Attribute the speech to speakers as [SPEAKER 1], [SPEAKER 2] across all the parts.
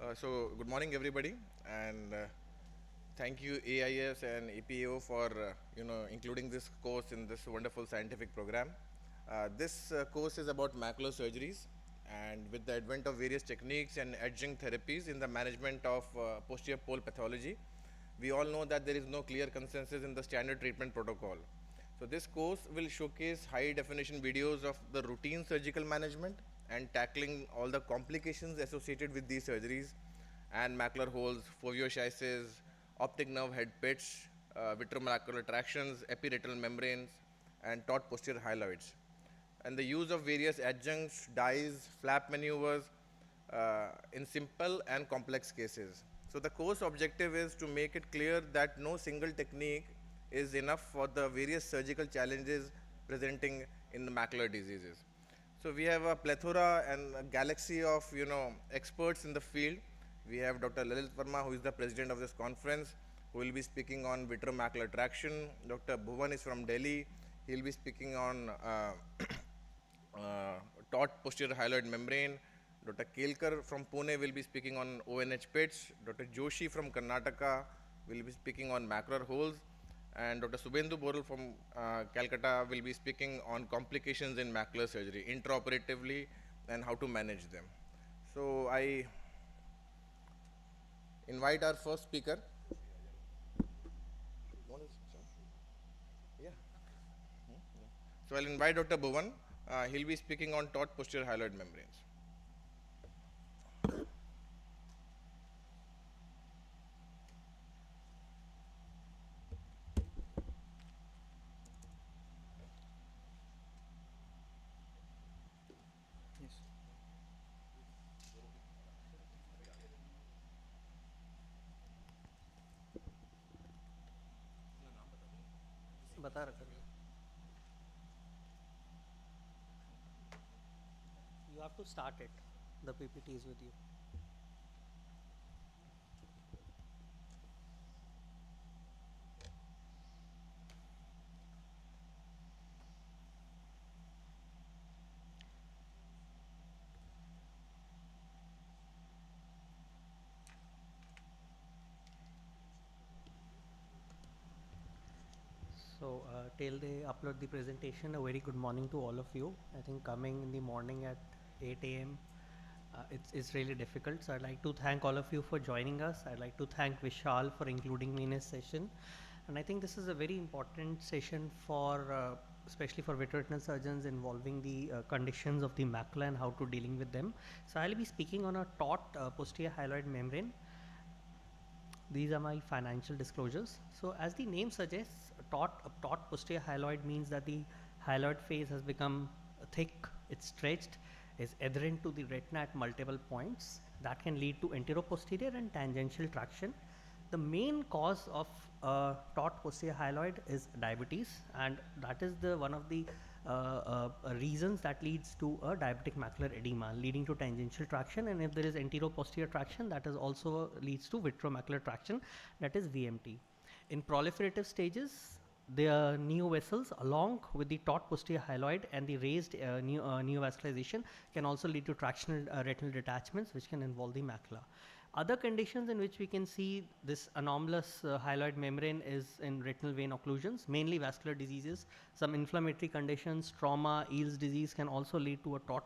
[SPEAKER 1] Good morning, everybody, and thank you AIS and APAO for including this course in this wonderful scientific program. This course is about macular surgeries, and with the advent of various techniques and edging therapies in the management of posterior pole pathology, we all know that there is no clear consensus in the standard treatment protocol. So this course will showcase high definition videos of the routine surgical management and tackling all the complications associated with these surgeries and macular holes, foveoschisis, optic nerve head pits, vitreomacular tractions, epiretinal membranes, and taut posterior hyaloids. And the use of various adjuncts, dyes, flap maneuvers in simple and complex cases. So the course objective is to make it clear that no single technique is enough for the various surgical challenges presenting in the macular diseases. So we have a plethora and a galaxy of experts in the field. We have Dr. Lalit Verma, who is the president of this conference, who will be speaking on vitreomacular traction. Dr. Bhuvan is from Delhi. He will be speaking on taut posterior hyaloid membrane. Dr. Kelkar from Pune will be speaking on ONH pits. Dr. Joshi from Karnataka will be speaking on macular holes. And Dr. Subhendu Borul from Calcutta will be speaking on complications in macular surgery, intraoperatively, and how to manage them. So I invite our first speaker. Yeah. So I'll invite Dr. Bhuvan. He'll be speaking on taut posterior hyaloid membranes.
[SPEAKER 2] बता रखा है. You have to start it. The PPT is with you. So till they upload the presentation, a very good morning to all of you. I think coming in the morning at 8 a.m. It's really difficult. So I'd like to thank all of you for joining us. I'd like to thank Vishal for including me in his session. And I think this is a very important session for especially for vitreoretinal surgeons involving the conditions of the macula and how to dealing with them. So I'll be speaking on a taut posterior hyaloid membrane. These are my financial disclosures. So as the name suggests, taut posterior hyaloid means that the hyaloid phase has become thick, it's stretched, is adherent to the retina at multiple points. That can lead to anteroposterior and tangential traction. The main cause of taut posterior hyaloid is diabetes, and that is the one of the reasons that leads to a diabetic macular edema leading to tangential traction, and if there is anteroposterior traction, that is also leads to vitreomacular traction, that is VMT. In proliferative stages, the neovessels along with the taut posterior hyaloid and the raised neovascularization can also lead to tractional retinal detachments, which can involve the macula. Other conditions in which we can see this anomalous hyaloid membrane is in retinal vein occlusions, mainly vascular diseases. Some inflammatory conditions, trauma, Eales disease can also lead to a taut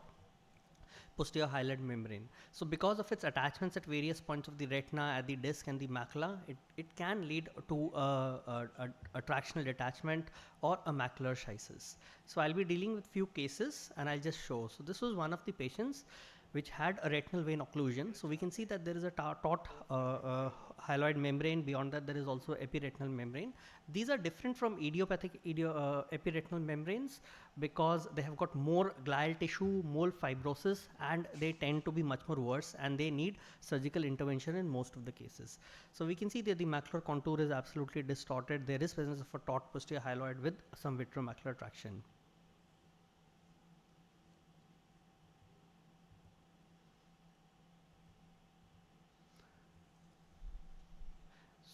[SPEAKER 2] posterior hyaloid membrane. So because of its attachments at various points of the retina, at the disc and the macula, it can lead to a tractional detachment or a macular schisis. So I'll be dealing with few cases and I'll just show. So this was one of the patients which had a retinal vein occlusion. So we can see that there is a taut hyaloid membrane. Beyond that, there is also epiretinal membrane. These are different from idiopathic epiretinal membranes because they have got more glial tissue, more fibrosis, and they tend to be much more worse, and they need surgical intervention in most of the cases. So we can see that the macular contour is absolutely distorted. There is presence of a taut posterior hyaloid with some vitreomacular traction.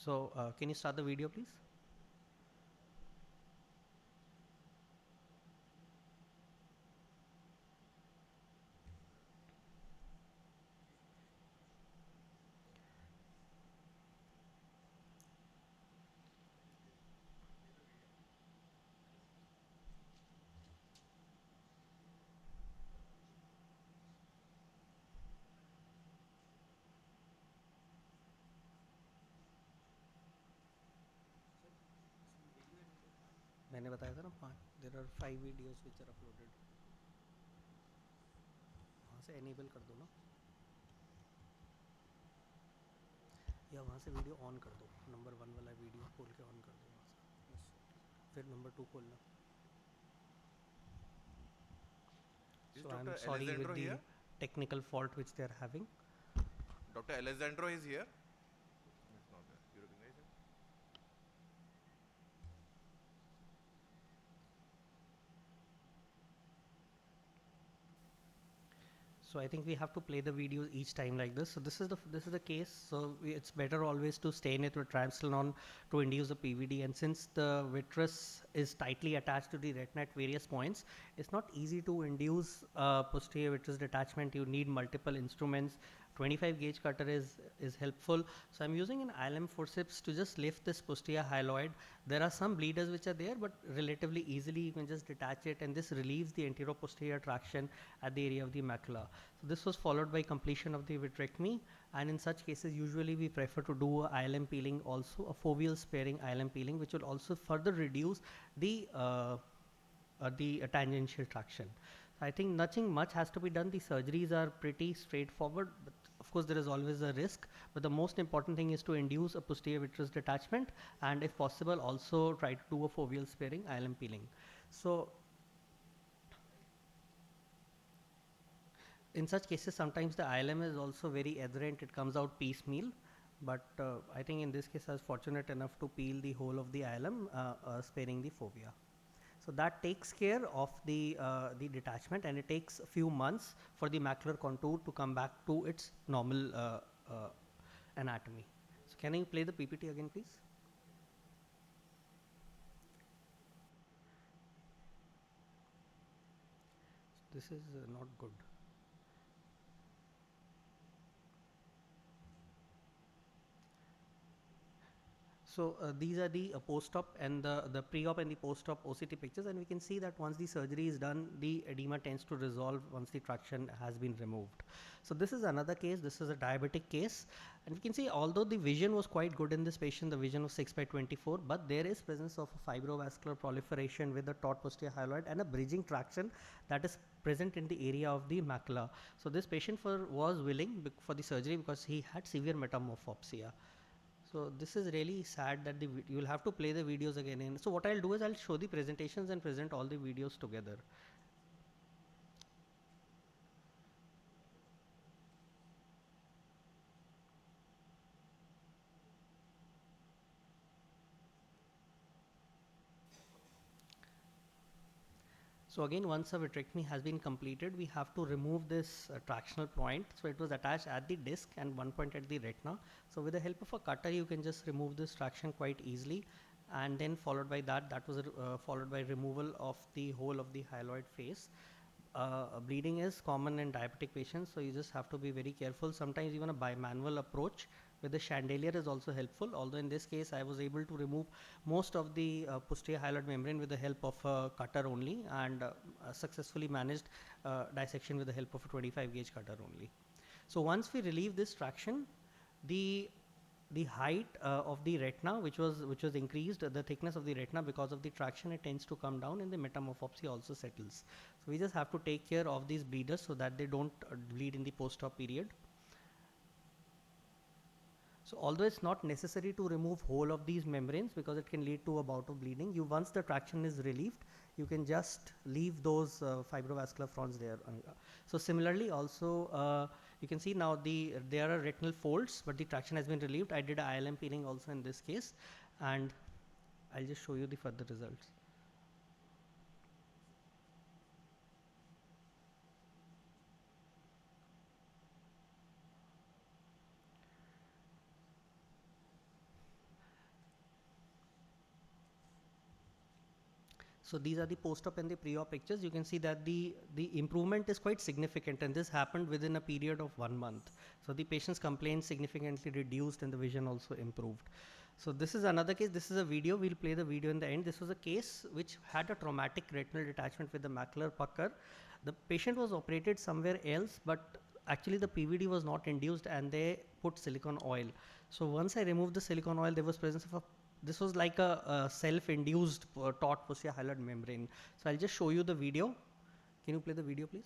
[SPEAKER 2] So can you start the video, please? मैंने बताया था ना 5, there are 5 videos which are uploaded. वहाँ से enable कर दो ना, या वहाँ से वीडियो ऑन कर दो, नंबर 1 वाला वीडियो खोल के ऑन कर दो वहाँ से, फिर नंबर 2 खोलना.
[SPEAKER 1] Is
[SPEAKER 2] So I'm
[SPEAKER 1] Dr.
[SPEAKER 2] sorry with
[SPEAKER 1] Alessandro
[SPEAKER 2] the
[SPEAKER 1] here?
[SPEAKER 2] technical fault which they are having.
[SPEAKER 1] Dr. Alessandro is here? He's not there. You recognize him?
[SPEAKER 2] So I think we have to play the videos each time like this. So this is the case. So it's better always to stain it with triamcinolone to induce the PVD. And since the vitreous is tightly attached to the retina at various points, it's not easy to induce posterior vitreous detachment. You need multiple instruments. 25 gauge cutter is helpful. So I'm using an ILM forceps to just lift this posterior hyaloid. There are some bleeders which are there, but relatively easily you can just detach it, and this relieves the anterior posterior traction at the area of the macula. So this was followed by completion of the vitrectomy, and in such cases usually we prefer to do a ILM peeling also, a foveal sparing ILM peeling, which will also further reduce the tangential traction. I think nothing much has to be done. The surgeries are pretty straightforward, but of course there is always a risk. But the most important thing is to induce a posterior vitreous detachment, and if possible also try to do a foveal sparing ILM peeling. So in such cases sometimes the ILM is also very adherent, it comes out piecemeal, but I think in this case I was fortunate enough to peel the whole of the ILM, sparing the fovea. So that takes care of the detachment, and it takes a few months for the macular contour to come back to its normal anatomy. So can you play the PPT again, please? This is not good. So these are the post-op and the pre-op and the post-op OCT pictures, and we can see that once the surgery is done, the edema tends to resolve once the traction has been removed. So this is another case. This is a diabetic case, and we can see although the vision was quite good in this patient, the vision was 6/24, but there is presence of a fibrovascular proliferation with a taut posterior hyaloid and a bridging traction that is present in the area of the macula. So this patient was willing for the surgery because he had severe metamorphopsia. So this is really sad that you will have to play the videos again. And so what I'll do is I'll show the presentations and present all the videos together. So again, once a vitrectomy has been completed, we have to remove this tractional point. So it was attached at the disc and one point at the retina. So with the help of a cutter, you can just remove this traction quite easily. And then followed by that was followed by removal of the whole of the hyaloid face. Bleeding is common in diabetic patients, so you just have to be very careful. Sometimes even a bimanual approach with the chandelier is also helpful, although in this case I was able to remove most of the posterior hyaloid membrane with the help of a cutter only, and successfully managed dissection with the help of a 25 gauge cutter only. So once we relieve this traction, the height of the retina, which was increased, the thickness of the retina because of the traction, it tends to come down, and the metamorphopsia also settles. So we just have to take care of these bleeders so that they don't bleed in the post-op period. So although it's not necessary to remove whole of these membranes because it can lead to a bout of bleeding, once the traction is relieved, you can just leave those fibrovascular fronts there. So similarly also, you can see now there are retinal folds, but the traction has been relieved. I did a ILM peeling also in this case, and I'll just show you the further results. So these are the post-op and the pre-op pictures. You can see that the improvement is quite significant, and this happened within a period of 1 month. So the patient's complaints significantly reduced and the vision also improved. So this is another case. This is a video. We'll play the video in the end. This was a case which had a traumatic retinal detachment with the macular pucker. The patient was operated somewhere else, but actually the PVD was not induced, and they put silicone oil. So once I removed the silicone oil, there was presence of a this was like a self-induced taut posterior hyaloid membrane. So I'll just show you the video. Can you play the video, please?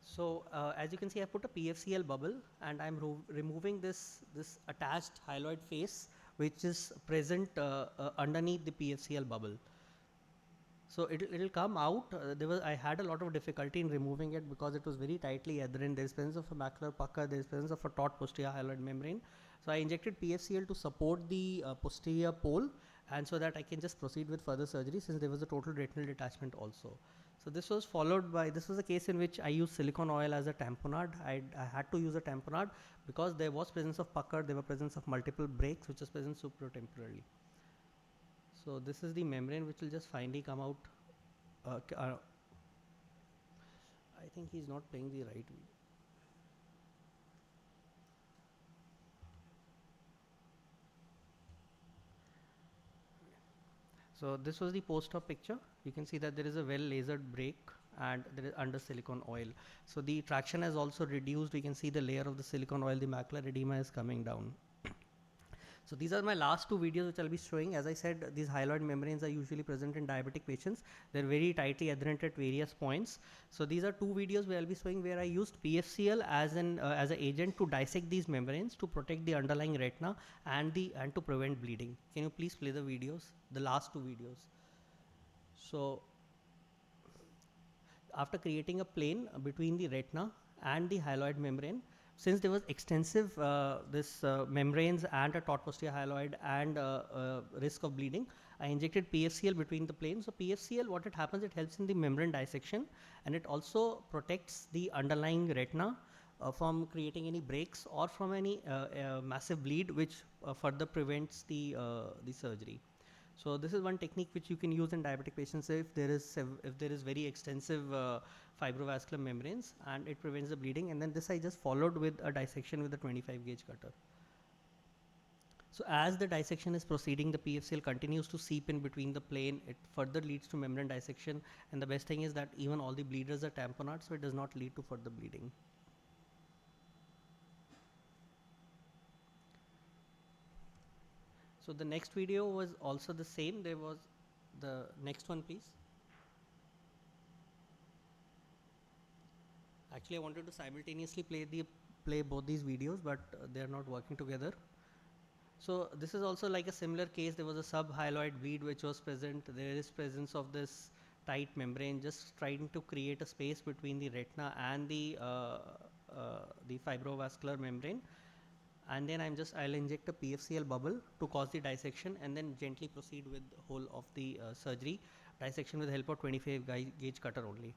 [SPEAKER 2] So as you can see, I put a PFCL bubble, and I'm removing this attached hyaloid face, which is present underneath the PFCL bubble. So it'll come out. I had a lot of difficulty in removing it because it was very tightly adherent. There's presence of a macular pucker. There's presence of a taut posterior hyaloid membrane. So I injected PFCL to support the posterior pole, and so that I can just proceed with further surgery, since there was a total retinal detachment also. So this was followed by, this was a case in which I used silicone oil as a tamponade. I had to use a tamponade because there was presence of pucker, there were presence of multiple breaks, which was present supratemporally. So this is the membrane which will just finally come out. I think he's not playing the right video. So this was the post-op picture. You can see that there is a well lasered break, and there is under silicone oil. So the traction has also reduced. We can see the layer of the silicone oil, the macular edema is coming down. So these are my last two videos which I'll be showing. As I said, these hyaloid membranes are usually present in diabetic patients. They're very tightly adherent at various points. So these are two videos where I'll be showing where I used PFCL as an agent to dissect these membranes to protect the underlying retina and to prevent bleeding. Can you please play the videos, the last two videos? So after creating a plane between the retina and the hyaloid membrane, since there was extensive membranes and a taut posterior hyaloid and risk of bleeding, I injected PFCL between the planes. So PFCL, what it happens, it helps in the membrane dissection, and it also protects the underlying retina from creating any breaks or from any massive bleed, which further prevents the surgery. So this is one technique which you can use in diabetic patients if there is very extensive fibrovascular membranes, and it prevents the bleeding. And then this I just followed with a dissection with a 25 gauge cutter. So as the dissection is proceeding, the PFCL continues to seep in between the plane. It further leads to membrane dissection, and the best thing is that even all the bleeders are tamponade, so it does not lead to further bleeding. So the next video was also the same. There was the next one, please. Actually, I wanted to simultaneously play both these videos, but they are not working together. So this is also like a similar case. There was a subhyaloid bleed which was present. There is presence of this tight membrane, just trying to create a space between the retina and the fibrovascular membrane. And then I'll inject a PFCL bubble to cause the dissection, and then gently proceed with the whole of the surgery. Dissection with the help of 25 gauge cutter only.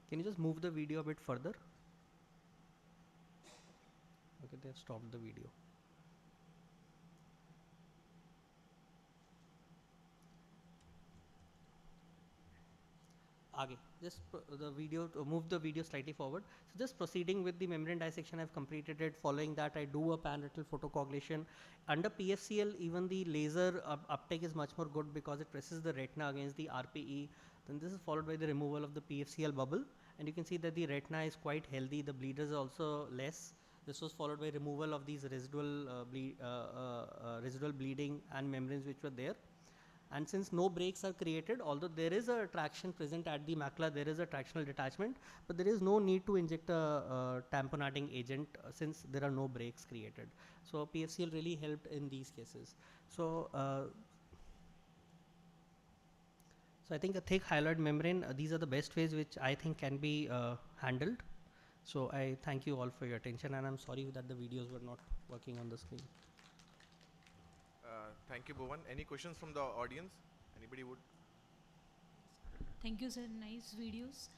[SPEAKER 2] Can you just move the video a bit further? Okay, they have stopped the video. Just move the video slightly forward. So just proceeding with the membrane dissection, I've completed it. Following that, I do a panretinal photocoagulation. Under PFCL, even the laser uptake is much more good because it presses the retina against the RPE. Then this is followed by the removal of the PFCL bubble, and you can see that the retina is quite healthy. The bleeders are also less. This was followed by removal of these residual bleeding and membranes which were there. And since no breaks are created, although there is a traction present at the macula, there is a tractional detachment, but there is no need to inject a tamponading agent since there are no breaks created. So PFCL really helped in these cases. So I think a thick hyaloid membrane, these are the best ways which I think can be handled. So I thank you all for your attention, and I'm sorry that the videos were not working on the screen.
[SPEAKER 1] Thank you, Bhuvan. Any questions from the audience? Anybody would?
[SPEAKER 3] Thank you, sir. Nice videos.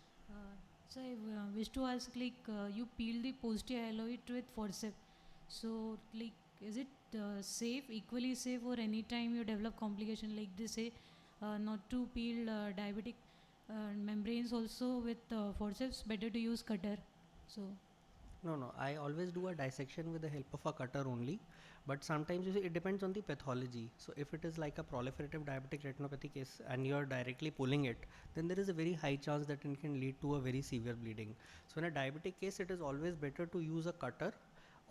[SPEAKER 3] So I wish to ask, like, you peel the posterior hyaloid with forceps. So, like, is it safe, equally safe, or any time you develop complication, like they say, not to peel diabetic membranes also with forceps, better to use cutter. So.
[SPEAKER 2] No, I always do a dissection with the help of a cutter only. But sometimes you see, it depends on the pathology. So if it is like a proliferative diabetic retinopathy case and you are directly pulling it, then there is a very high chance that it can lead to a very severe bleeding. So in a diabetic case, it is always better to use a cutter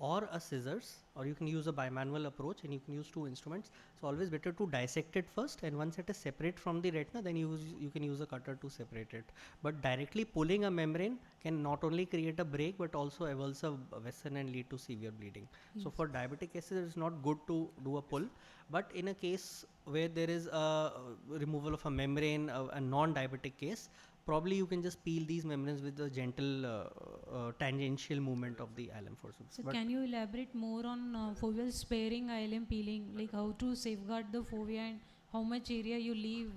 [SPEAKER 2] or a scissors, or you can use a bimanual approach, and you can use two instruments. So always better to dissect it first, and once it is separate from the retina, then you can use a cutter to separate it. But directly pulling a membrane can not only create a break but also avulse a vessel and lead to severe bleeding. So
[SPEAKER 3] Yes.
[SPEAKER 2] for diabetic cases, it's not good to do a pull. But in a case where there is a removal of a membrane, a non-diabetic case, probably you can just peel these membranes with a gentle tangential movement of the ILM forceps.
[SPEAKER 3] So
[SPEAKER 2] But
[SPEAKER 3] can you elaborate more on foveal sparing ILM peeling, like how to safeguard the fovea and how much area you leave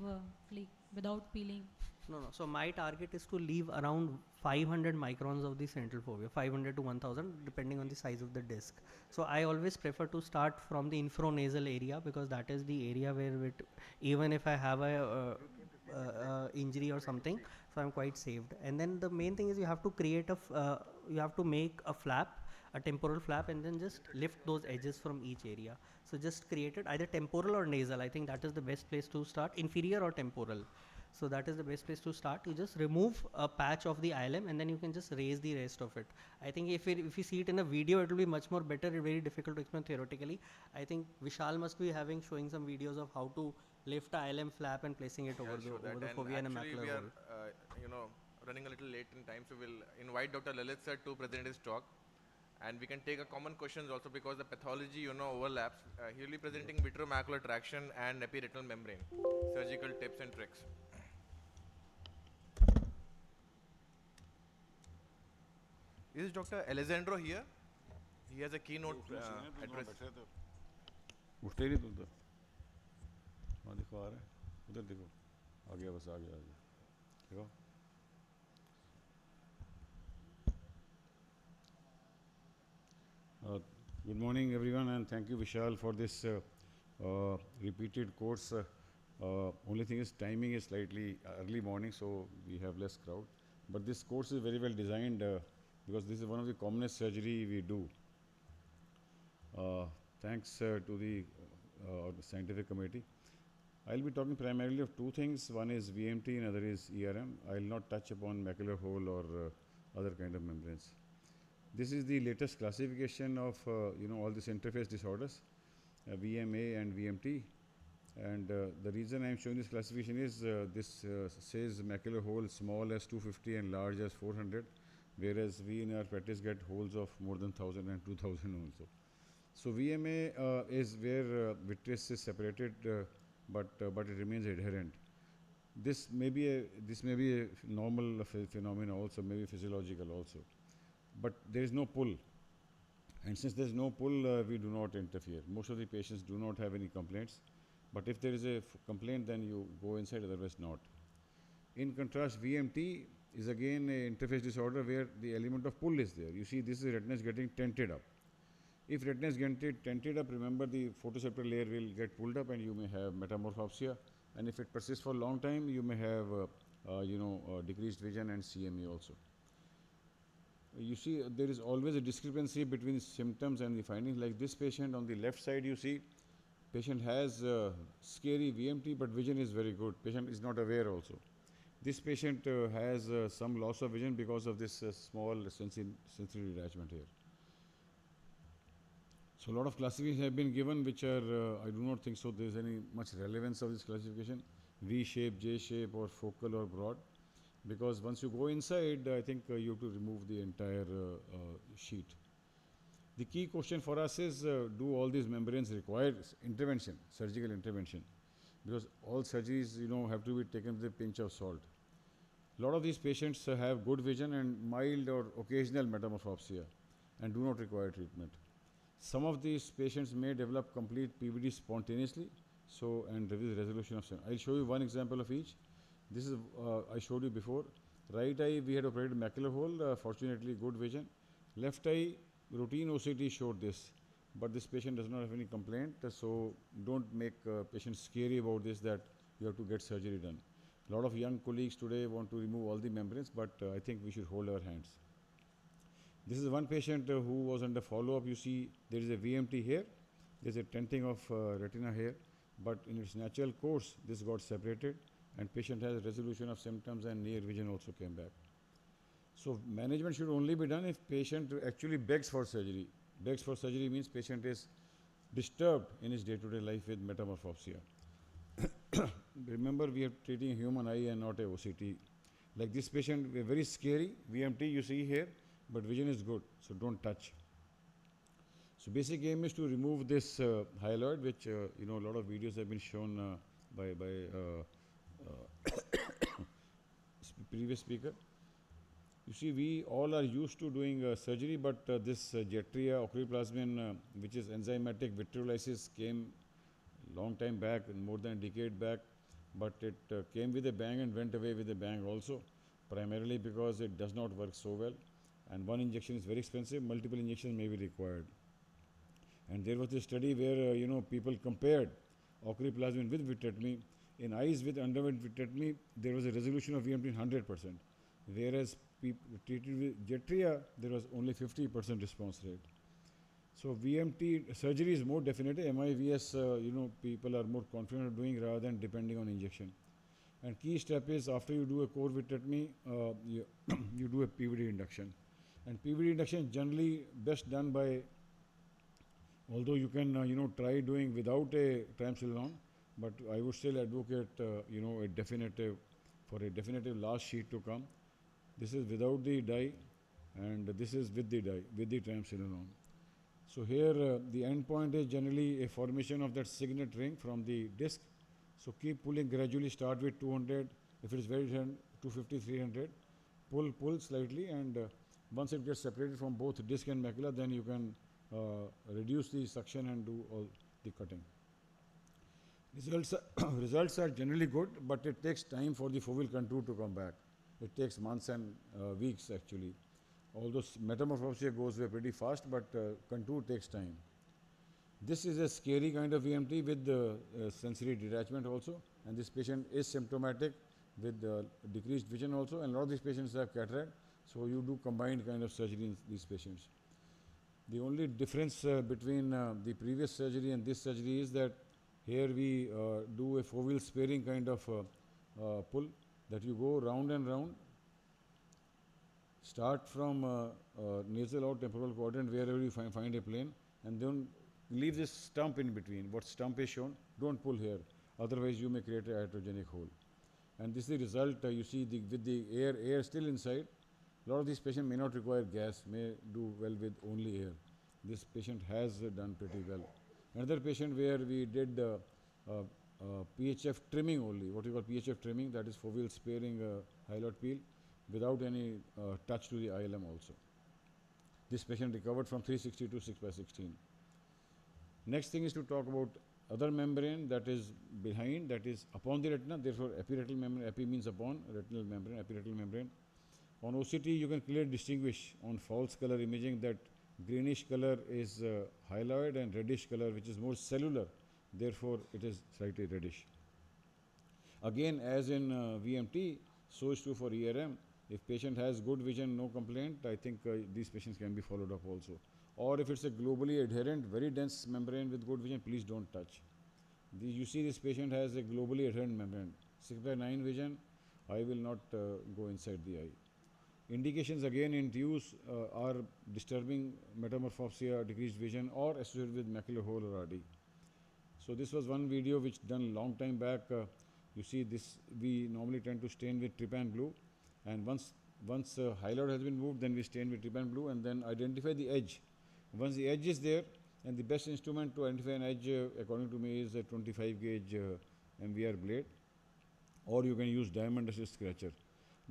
[SPEAKER 3] like without peeling?
[SPEAKER 2] no. So my target is to leave around 500 microns of the central fovea, 500 to 1000, depending on the size of the disc. So I always prefer to start from the infranasal area, because that is the area where even if I have a injury or something, so I'm quite saved. And then the main thing is you have to create you have to make a flap, a temporal flap, and then just lift those edges from each area. So just create it either temporal or nasal. I think that is the best place to start, inferior or temporal. So that is the best place to start. You just remove a patch of the ILM and then you can just raise the rest of it. I think if you see it in a video, it will be much more better. It's very difficult to explain theoretically. I think Vishal must be showing some videos of how to lift a ILM flap and placing it over the fovea and a
[SPEAKER 1] Actually,
[SPEAKER 2] macular
[SPEAKER 1] we are,
[SPEAKER 2] hole.
[SPEAKER 1] running a little late in time, so we'll invite Dr. Lalit sir to present his talk. And we can take a common questions also, because the pathology, overlaps. He will be presenting vitromacular traction and epiretinal membrane, surgical tips and tricks. Is Dr. Alessandro here? He has a keynote address.
[SPEAKER 4] उठते ही नहीं तुम तो वहाँ देखो आ रहा है उधर देखो आ गया बस आ गया देखो good morning everyone, and thank you Vishal for this repeated course. Only thing is timing is slightly early morning, so we have less crowd, but this course is very well designed because this is one of the commonest surgery we do. Thanks to the scientific committee. I'll be talking primarily of two things. One is VMT and other is ERM. I'll not touch upon macular hole or other kind of membranes. This is the latest classification of all these interface disorders, VMA and VMT. And the reason I'm showing this classification is this says macular hole small as 250 and large as 400, whereas we in our practice get holes of more than 1000 and 2000 also. So VMA is where vitreous is separated, but it remains adherent. This may be a normal phenomena also, maybe physiological also, but there is no pull. And since there is no pull, we do not interfere. Most of the patients do not have any complaints, but if there is a complaint, then you go inside, otherwise not. In contrast, VMT is again an interface disorder where the element of pull is there. You see, this is retina is getting tented up. If retina is getting tented up, remember the photoreceptor layer will get pulled up and you may have metamorphopsia. And if it persists for a long time, you may have decreased vision and CME also. You see, there is always a discrepancy between symptoms and the findings. Like this patient on the left side, you see, patient has scary VMT, but vision is very good. Patient is not aware also. This patient has some loss of vision because of this small sensory detachment here. So a lot of classifications have been given, which are, I do not think so there is any much relevance of this classification, V shape, J shape, or focal or broad, because once you go inside, I think you have to remove the entire sheet. The key question for us is, do all these membranes require intervention, surgical intervention? Because all surgeries, have to be taken with a pinch of salt. A lot of these patients have good vision and mild or occasional metamorphopsia and do not require treatment. Some of these patients may develop complete PVD spontaneously, and there is resolution of sun. I'll show you one example of each. This is, I showed you before. Right eye, we had operated macular hole, fortunately good vision. Left eye, routine OCT showed this, but this patient does not have any complaint, so don't make patients scary about this, that you have to get surgery done. A lot of young colleagues today want to remove all the membranes, but I think we should hold our hands. This is one patient who was under follow-up. You see, there is a VMT here, there's a tenting of retina here, but in its natural course, this got separated, and patient has resolution of symptoms and near vision also came back. So management should only be done if patient actually begs for surgery. Begs for surgery means patient is disturbed in his day-to-day life with metamorphopsia. Remember, we are treating a human eye and not a OCT. Like this patient, very scary, VMT you see here, but vision is good, so don't touch. So basic aim is to remove this hyaloid, which a lot of videos have been shown by previous speaker. You see, we all are used to doing surgery, but this Jetria ocriplasmin, which is enzymatic vitreolysis, came long time back, more than a decade back, but it came with a bang and went away with a bang also, primarily because it does not work so well, and one injection is very expensive, multiple injections may be required. And there was a study where people compared ocriplasmin with vitrectomy. In eyes with underwent vitrectomy, there was a resolution of VMT 100%, whereas treated with Jetria, there was only 50% response rate. So VMT surgery is more definitive. MIVS, people are more confident of doing rather than depending on injection. And key step is after you do a core vitrectomy, you do a PVD induction. And PVD induction is generally best done by, although you can try doing without a triamcinolone, but I would still advocate a definitive last sheet to come. This is without the dye, and this is with the dye, with the triamcinolone. So here the end point is generally a formation of that signet ring from the disc. So keep pulling gradually, start with 200, if it is very thin, 250, 300, pull slightly, and once it gets separated from both disc and macula, then you can reduce the suction and do all the cutting. Results are generally good, but it takes time for the foveal contour to come back. It takes months and weeks actually. Although metamorphopsia goes away pretty fast, but contour takes time. This is a scary kind of VMT with sensory detachment also, and this patient is symptomatic with decreased vision also, and a lot of these patients have cataract, so you do combined kind of surgery in these patients. The only difference between the previous surgery and this surgery is that here we do a foveal sparing kind of pull, that you go round and round, start from nasal out temporal quadrant wherever you find a plane, and then leave this stump in between. What stump is shown, don't pull here, otherwise you may create a iatrogenic hole. And this is the result. You see with the air still inside. A lot of these patients may not require gas, may do well with only air. This patient has done pretty well. Another patient where we did PHF trimming only, what you call PHF trimming, that is foveal sparing hyaloid peel, without any touch to the ILM also. This patient recovered from 360 to 6/16. Next thing is to talk about other membrane that is behind, that is upon the retina, therefore epiretinal membrane, epi means upon, retinal membrane, epiretinal membrane. On OCT, you can clearly distinguish on false color imaging that greenish color is hyaloid and reddish color, which is more cellular, therefore it is slightly reddish. Again, as in VMT, so is true for ERM. If patient has good vision, no complaint, I think these patients can be followed up also. Or if it's a globally adherent, very dense membrane with good vision, please don't touch. You see this patient has a globally adherent membrane. 6/9 vision, I will not go inside the eye. Indications again in TUs are disturbing metamorphopsia, decreased vision, or associated with macular hole or RD. So this was one video which done long time back. You see this, we normally tend to stain with trypan blue, and once hyaloid has been moved, then we stain with trypan blue and then identify the edge. Once the edge is there, and the best instrument to identify an edge according to me is a 25 gauge MVR blade, or you can use diamond assist scratcher.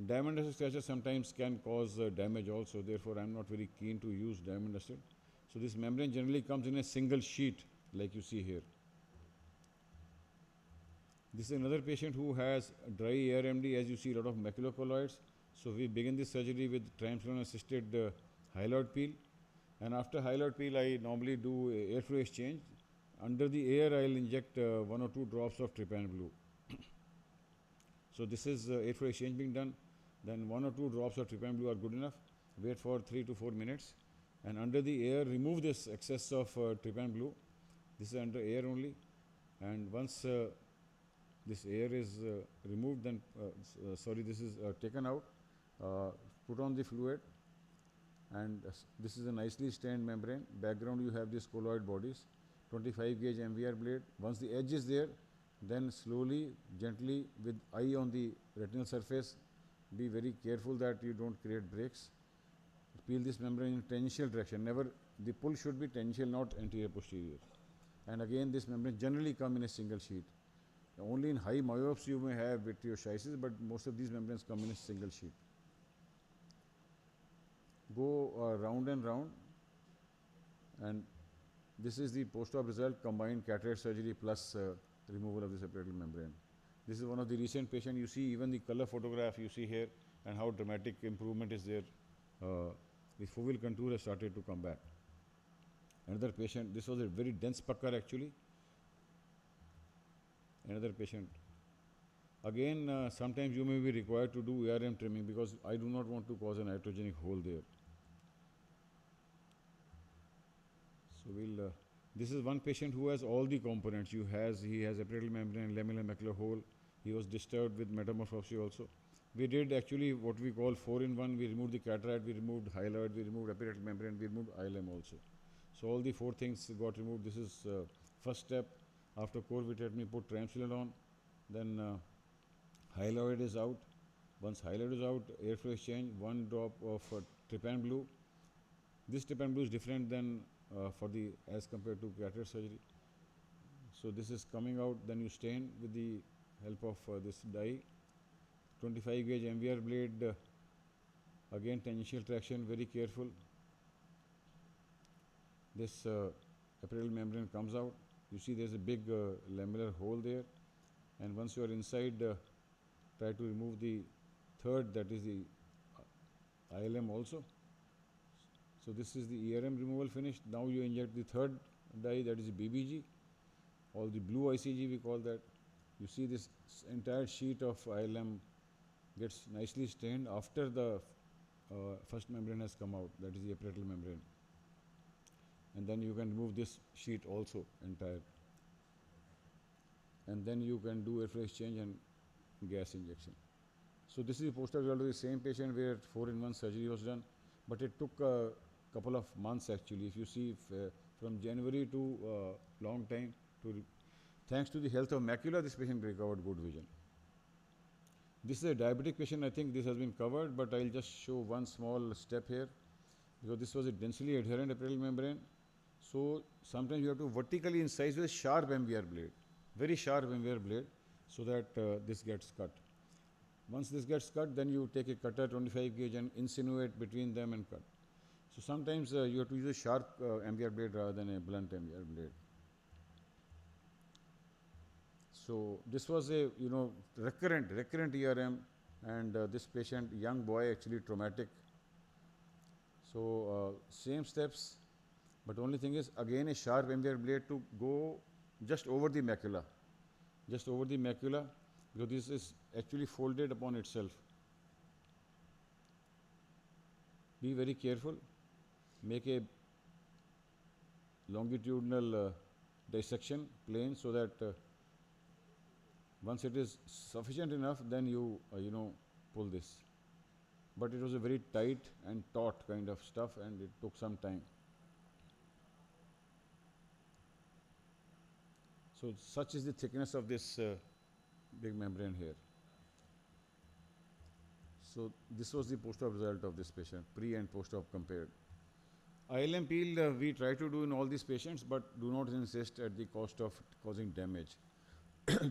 [SPEAKER 4] Diamond assist scratcher sometimes can cause damage also, therefore I am not very keen to use diamond assist. So this membrane generally comes in a single sheet like you see here. This is another patient who has dry ARMD, as you see a lot of macular colloids. So we begin this surgery with triamcinolone assisted hyaloid peel, and after hyaloid peel I normally do airflow exchange. Under the air I will inject 1 or 2 drops of trypan blue. So this is airflow exchange being done, then 1 or 2 drops of trypan blue are good enough. Wait for 3 to 4 minutes, and under the air remove this excess of trypan blue. This is under air only, and once this air is removed, then this is taken out, put on the fluid, and this is a nicely stained membrane. Background you have these colloid bodies, 25 gauge MVR blade. Once the edge is there, then slowly, gently, with eye on the retinal surface, be very careful that you don't create breaks. Peel this membrane in tangential direction. Never, the pull should be tangential, not anterior posterior. And again, this membrane generally come in a single sheet. Only in high myopes you may have vitreocysis, but most of these membranes come in a single sheet. Go round and round, and this is the post-op result, combined cataract surgery plus removal of this epiretinal membrane. This is one of the recent patients. You see even the color photograph you see here, and how dramatic improvement is there. The foveal contour has started to come back. Another patient, this was a very dense pucker actually. Another patient. Again, sometimes you may be required to do ARM trimming, because I do not want to cause an iatrogenic hole there. So this is one patient who has all the components. He has epiretinal membrane, lamellar macular hole. He was disturbed with metamorphosis also. We did actually what we call 4-in-1. We removed the cataract, we removed hyaloid, we removed epiretinal membrane, we removed ILM also. So all the 4 things got removed. This is first step. After core vitrectomy, put triamcinolone on. Then hyaloid is out. Once hyaloid is out, airflow exchange, 1 drop of trypan blue. This trypan blue is different than as compared to cataract surgery. So this is coming out. Then you stain with the help of this dye. 25 gauge MVR blade. Again tangential traction. Very careful. This epiretinal membrane comes out. You see there's a big lamellar hole there, and once you are inside, try to remove the third, that is the ILM also. So this is the ERM removal finished. Now you inject the third dye, that is the BBG, or the blue ICG we call that. You see this entire sheet of ILM gets nicely stained after the first membrane has come out, that is the epiretinal membrane. And then you can remove this sheet also entire. And then you can do airflow exchange and gas injection. So this is the poster result of the same patient where 4-in-1 surgery was done, but it took a couple of months actually. If you see from January to long time, thanks to the health of macula, this patient recovered good vision. This is a diabetic patient. I think this has been covered, but I'll just show one small step here, because this was a densely adherent epiretinal membrane. So sometimes you have to vertically incise with a sharp MVR blade, very sharp MVR blade, so that this gets cut. Once this gets cut, then you take a cutter 25 gauge and insinuate between them and cut. So sometimes you have to use a sharp MVR blade rather than a blunt MVR blade. So this was a recurrent ERM, and this patient, young boy, actually traumatic. So same steps, but only thing is again a sharp MVR blade to go just over the macula, because this is actually folded upon itself. Be very careful. Make a longitudinal dissection plane, so that once it is sufficient enough, then you pull this. But it was a very tight and taut kind of stuff, and it took some time. So such is the thickness of this big membrane here. So this was the post-op result of this patient, pre and post-op compared. ILM peel we try to do in all these patients, but do not insist at the cost of causing damage,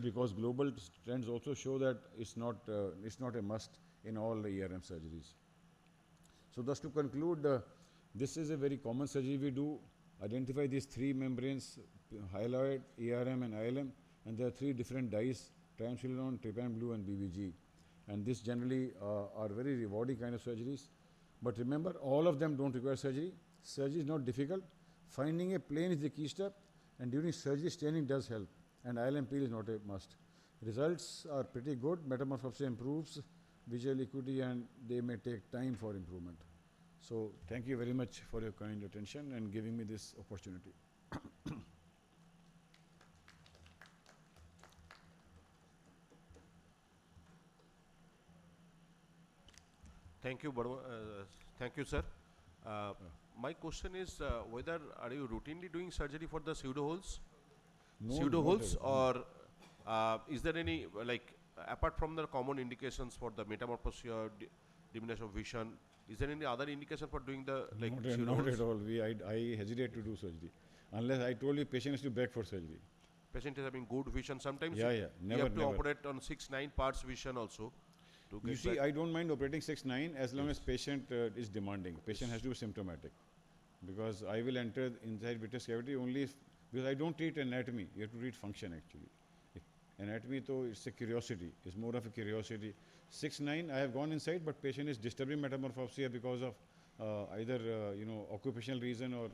[SPEAKER 4] because global trends also show that it's not a must in all ERM surgeries. So thus to conclude, this is a very common surgery we do. Identify these 3 membranes, hyaloid, ERM and ILM, and there are 3 different dyes, triamcinolone, trypan blue and BBG. And this generally are very rewarding kind of surgeries. But remember, all of them don't require surgery. Surgery is not difficult. Finding a plane is the key step, and during surgery, staining does help, and ILM peel is not a must. Results are pretty good. Metamorphosis improves visual acuity, and they may take time for improvement. So thank you very much for your kind attention and giving me this opportunity.
[SPEAKER 5] Thank you, thank you, sir. My question is whether are you routinely doing surgery for the pseudo holes?
[SPEAKER 4] No,
[SPEAKER 5] Pseudo
[SPEAKER 4] not
[SPEAKER 5] holes,
[SPEAKER 4] at all.
[SPEAKER 5] or is there any apart from the common indications for the metamorphosis, diminution of vision, is there any other indication for doing the pseudo
[SPEAKER 4] Not
[SPEAKER 5] holes?
[SPEAKER 4] at all. I hesitate to do surgery. Unless I told you patient has to beg for surgery.
[SPEAKER 5] Patient is having good vision. Sometimes
[SPEAKER 4] Yeah,
[SPEAKER 5] you
[SPEAKER 4] never,
[SPEAKER 5] have to
[SPEAKER 4] never.
[SPEAKER 5] operate on 6-9 parts vision also to
[SPEAKER 4] You
[SPEAKER 5] get
[SPEAKER 4] see,
[SPEAKER 5] that.
[SPEAKER 4] I don't mind operating 6-9 as long
[SPEAKER 5] Yes.
[SPEAKER 4] as patient is demanding. Patient has to be symptomatic. Because I will enter inside vitreous cavity only if, because I don't treat anatomy. You have to treat function actually. If anatomy, though, it's a curiosity. It's more of a curiosity. 6-9, I have gone inside, but patient is disturbing metamorphosis because of either occupational reason or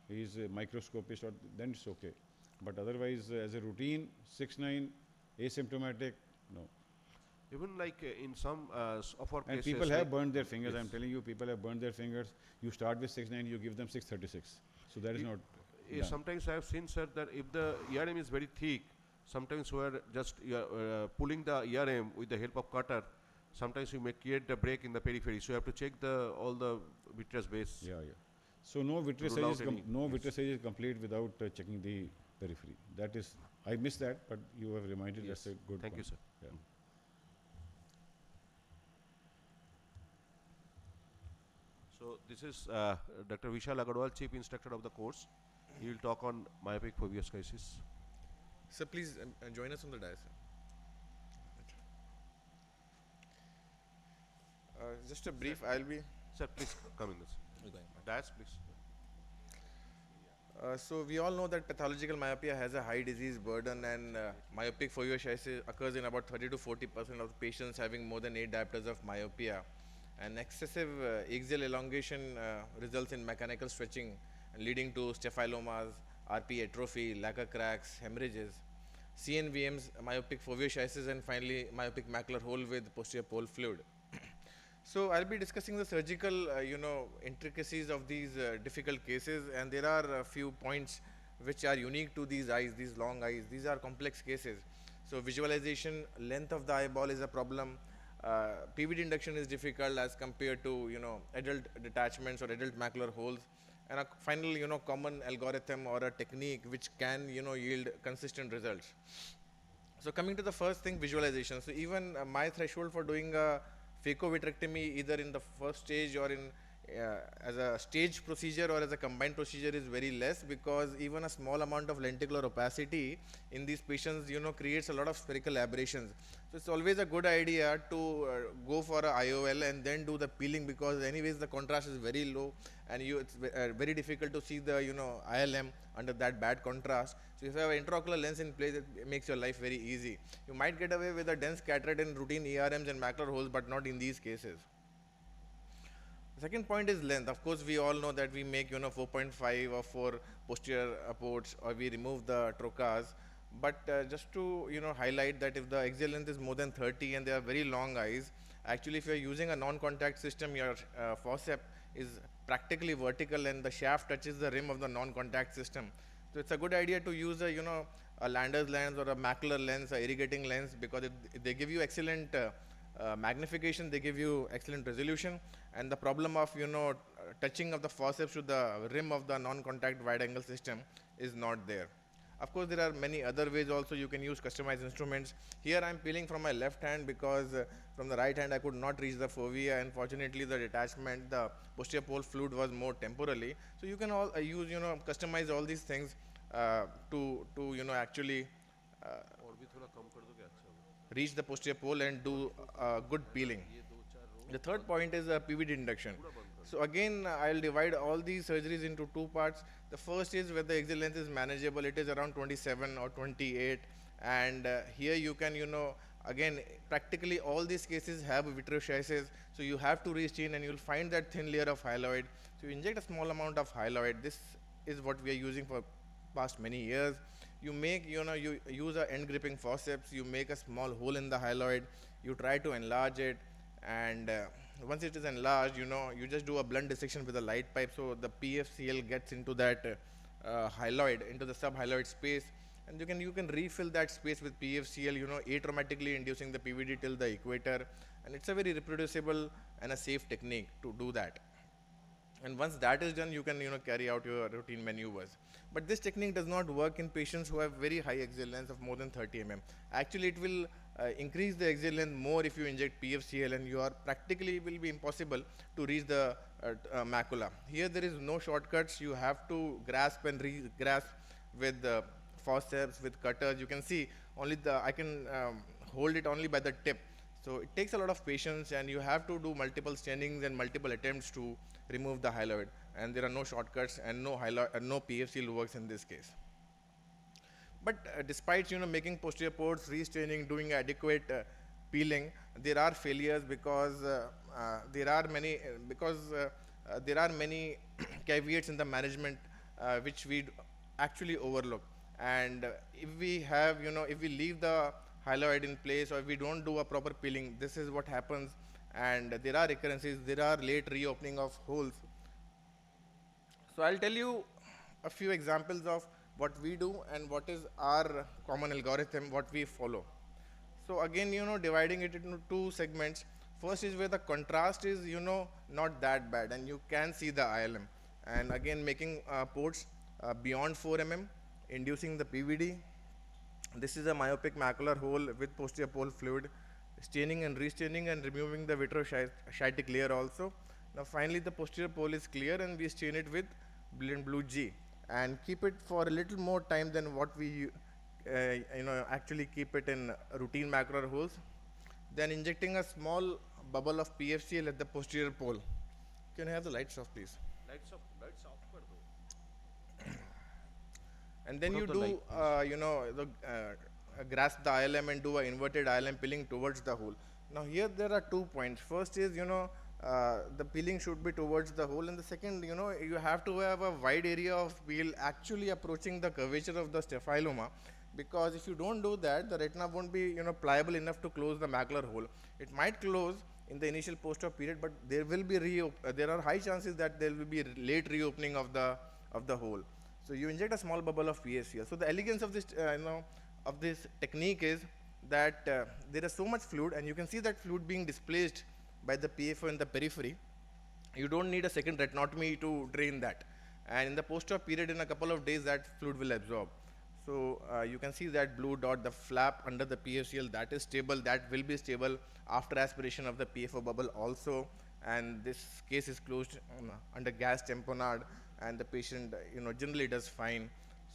[SPEAKER 4] he is a microscopist, or then it's okay. But otherwise, as a routine, 6-9, asymptomatic, no.
[SPEAKER 5] Even in some of our
[SPEAKER 4] And
[SPEAKER 5] cases,
[SPEAKER 4] people have burned their fingers.
[SPEAKER 5] yes.
[SPEAKER 4] I'm telling you, people have burned their fingers. You start with 6-9, you give them 6-36. So that is not done.
[SPEAKER 5] Sometimes I have seen, sir, that if the ERM is very thick, sometimes we are just pulling the ERM with the help of cutter. Sometimes you may create the break in the periphery. So you have to check all the vitreous base.
[SPEAKER 4] Yeah. So no vitreous
[SPEAKER 5] Rule
[SPEAKER 4] edge
[SPEAKER 5] out any-
[SPEAKER 4] no
[SPEAKER 5] yes.
[SPEAKER 4] vitreous edge is complete without checking the periphery. That is, I missed that, but you have reminded.
[SPEAKER 5] Yes.
[SPEAKER 4] That's a good
[SPEAKER 5] Thank you,
[SPEAKER 4] point.
[SPEAKER 5] sir.
[SPEAKER 4] Yeah.
[SPEAKER 5] So this is Dr. Vishal Agarwal, Chief Instructor of the course. He will talk on myopic foveus crisis.
[SPEAKER 1] So please join us on the dais. Just a brief, I'll be
[SPEAKER 5] Sir, please come in this.
[SPEAKER 1] going.
[SPEAKER 5] Dash, please.
[SPEAKER 1] So we all know that pathological myopia has a high disease burden, and myopic foveosis occurs in about 30 to 40% of the patients having more than 8 diopters of myopia. And excessive axial elongation results in mechanical stretching, leading to staphylomas, RP atrophy, lacquer cracks, hemorrhages, CNVMs, myopic foveosis, and finally myopic macular hole with posterior pole fluid. So I'll be discussing the surgical, intricacies of these difficult cases, and there are a few points which are unique to these eyes, these long eyes. These are complex cases. So visualization, length of the eyeball is a problem. PVD induction is difficult as compared to adult detachments or adult macular holes, and a final common algorithm or a technique which can yield consistent results. So coming to the first thing, visualization. So even my threshold for doing a phaco-vitrectomy either in the first stage or in as a stage procedure or as a combined procedure is very less, because even a small amount of lenticular opacity in these patients creates a lot of spherical aberrations. So it's always a good idea to go for a IOL and then do the peeling, because anyways the contrast is very low and it's very difficult to see the ILM under that bad contrast. So if you have an intraocular lens in place, it makes your life very easy. You might get away with a dense cataract in routine ERMs and macular holes, but not in these cases. The second point is length. Of course, we all know that we make 4.5 or 4 posterior ports, or we remove the trocars. But just to highlight that if the axial length is more than 30 and they are very long eyes, actually if you are using a non-contact system, your forceps is practically vertical and the shaft touches the rim of the non-contact system. So it's a good idea to use a Lander's lens or a macular lens, a irrigating lens, because they give you excellent magnification, they give you excellent resolution, and the problem of touching of the forceps to the rim of the non-contact wide-angle system is not there. Of course, there are many other ways also. You can use customized instruments. Here I am peeling from my left hand because from the right hand I could not reach the fovea. Unfortunately, the detachment, the posterior pole fluid was more temporally. So you can all use, customize all these things to actually reach the posterior pole and do good peeling. The third point is PVD induction. So again, I'll divide all these surgeries into two parts. The first is where the axial length is manageable. It is around 27 or 28, and here you can, again, practically all these cases have vitreosis. So you have to reach in, and you'll find that thin layer of hyaloid. So you inject a small amount of hyaloid. This is what we are using for past many years. You make, you use a end gripping forceps. You make a small hole in the hyaloid. You try to enlarge it, and once it is enlarged, you just do a blunt dissection with a light pipe, so the PFCL gets into that hyaloid, into the subhyaloid space, and you can refill that space with PFCL, atraumatically inducing the PVD till the equator, and it's a very reproducible and a safe technique to do that. And once that is done, you can carry out your routine maneuvers. But this technique does not work in patients who have very high axial length of more than 30 mm. Actually, it will increase the axial length more if you inject PFCL, and you are practically will be impossible to reach the macula. Here there is no shortcuts. You have to grasp and re-grasp with forceps, with cutters. You can see only I can hold it only by the tip. So it takes a lot of patience, and you have to do multiple standings and multiple attempts to remove the hyaloid. And there are no shortcuts, and no PFCL works in this case. But despite making posterior ports, restaining, doing adequate peeling, there are failures because there are many caveats in the management which we actually overlook. And if we have if we leave the hyaloid in place, or if we don't do a proper peeling, this is what happens. And there are recurrences, there are late reopening of holes. So I'll tell you a few examples of what we do and what is our common algorithm, what we follow. So again, dividing it into two segments. First is where the contrast is, not that bad, and you can see the ILM. And again, making ports beyond 4 mm, inducing the PVD. This is a myopic macular hole with posterior pole fluid, staining and restaining and removing the vitroschitic layer also. Now finally the posterior pole is clear, and we stain it with blue G and keep it for a little more time than what we actually keep it in routine macular holes. Then injecting a small bubble of PFCL at the posterior pole. Can I have the lights off, please?
[SPEAKER 5] Lights off kar do.
[SPEAKER 1] And then
[SPEAKER 5] Put
[SPEAKER 1] you
[SPEAKER 5] off the
[SPEAKER 1] do
[SPEAKER 5] light,
[SPEAKER 1] grasp the ILM and do an inverted ILM peeling towards the hole. Now here there are 2 points. First is the peeling should be towards the hole, and the second, you have to have a wide area of peel actually approaching the curvature of the staphyloma, because if you don't do that, the retina won't be pliable enough to close the macular hole. It might close in the initial post-op period, but there will be there are high chances that there will be late reopening of the hole. So you inject a small bubble of PFCL. So the elegance of this of this technique is that there is so much fluid, and you can see that fluid being displaced by the PFO in the periphery. You don't need a second retinotomy to drain that, and in the post-op period, in a couple of days, that fluid will absorb. So you can see that blue dot, the flap under the PFCL, that is stable. That will be stable after aspiration of the PFO bubble also, and this case is closed under gas tamponade, and the patient generally does fine.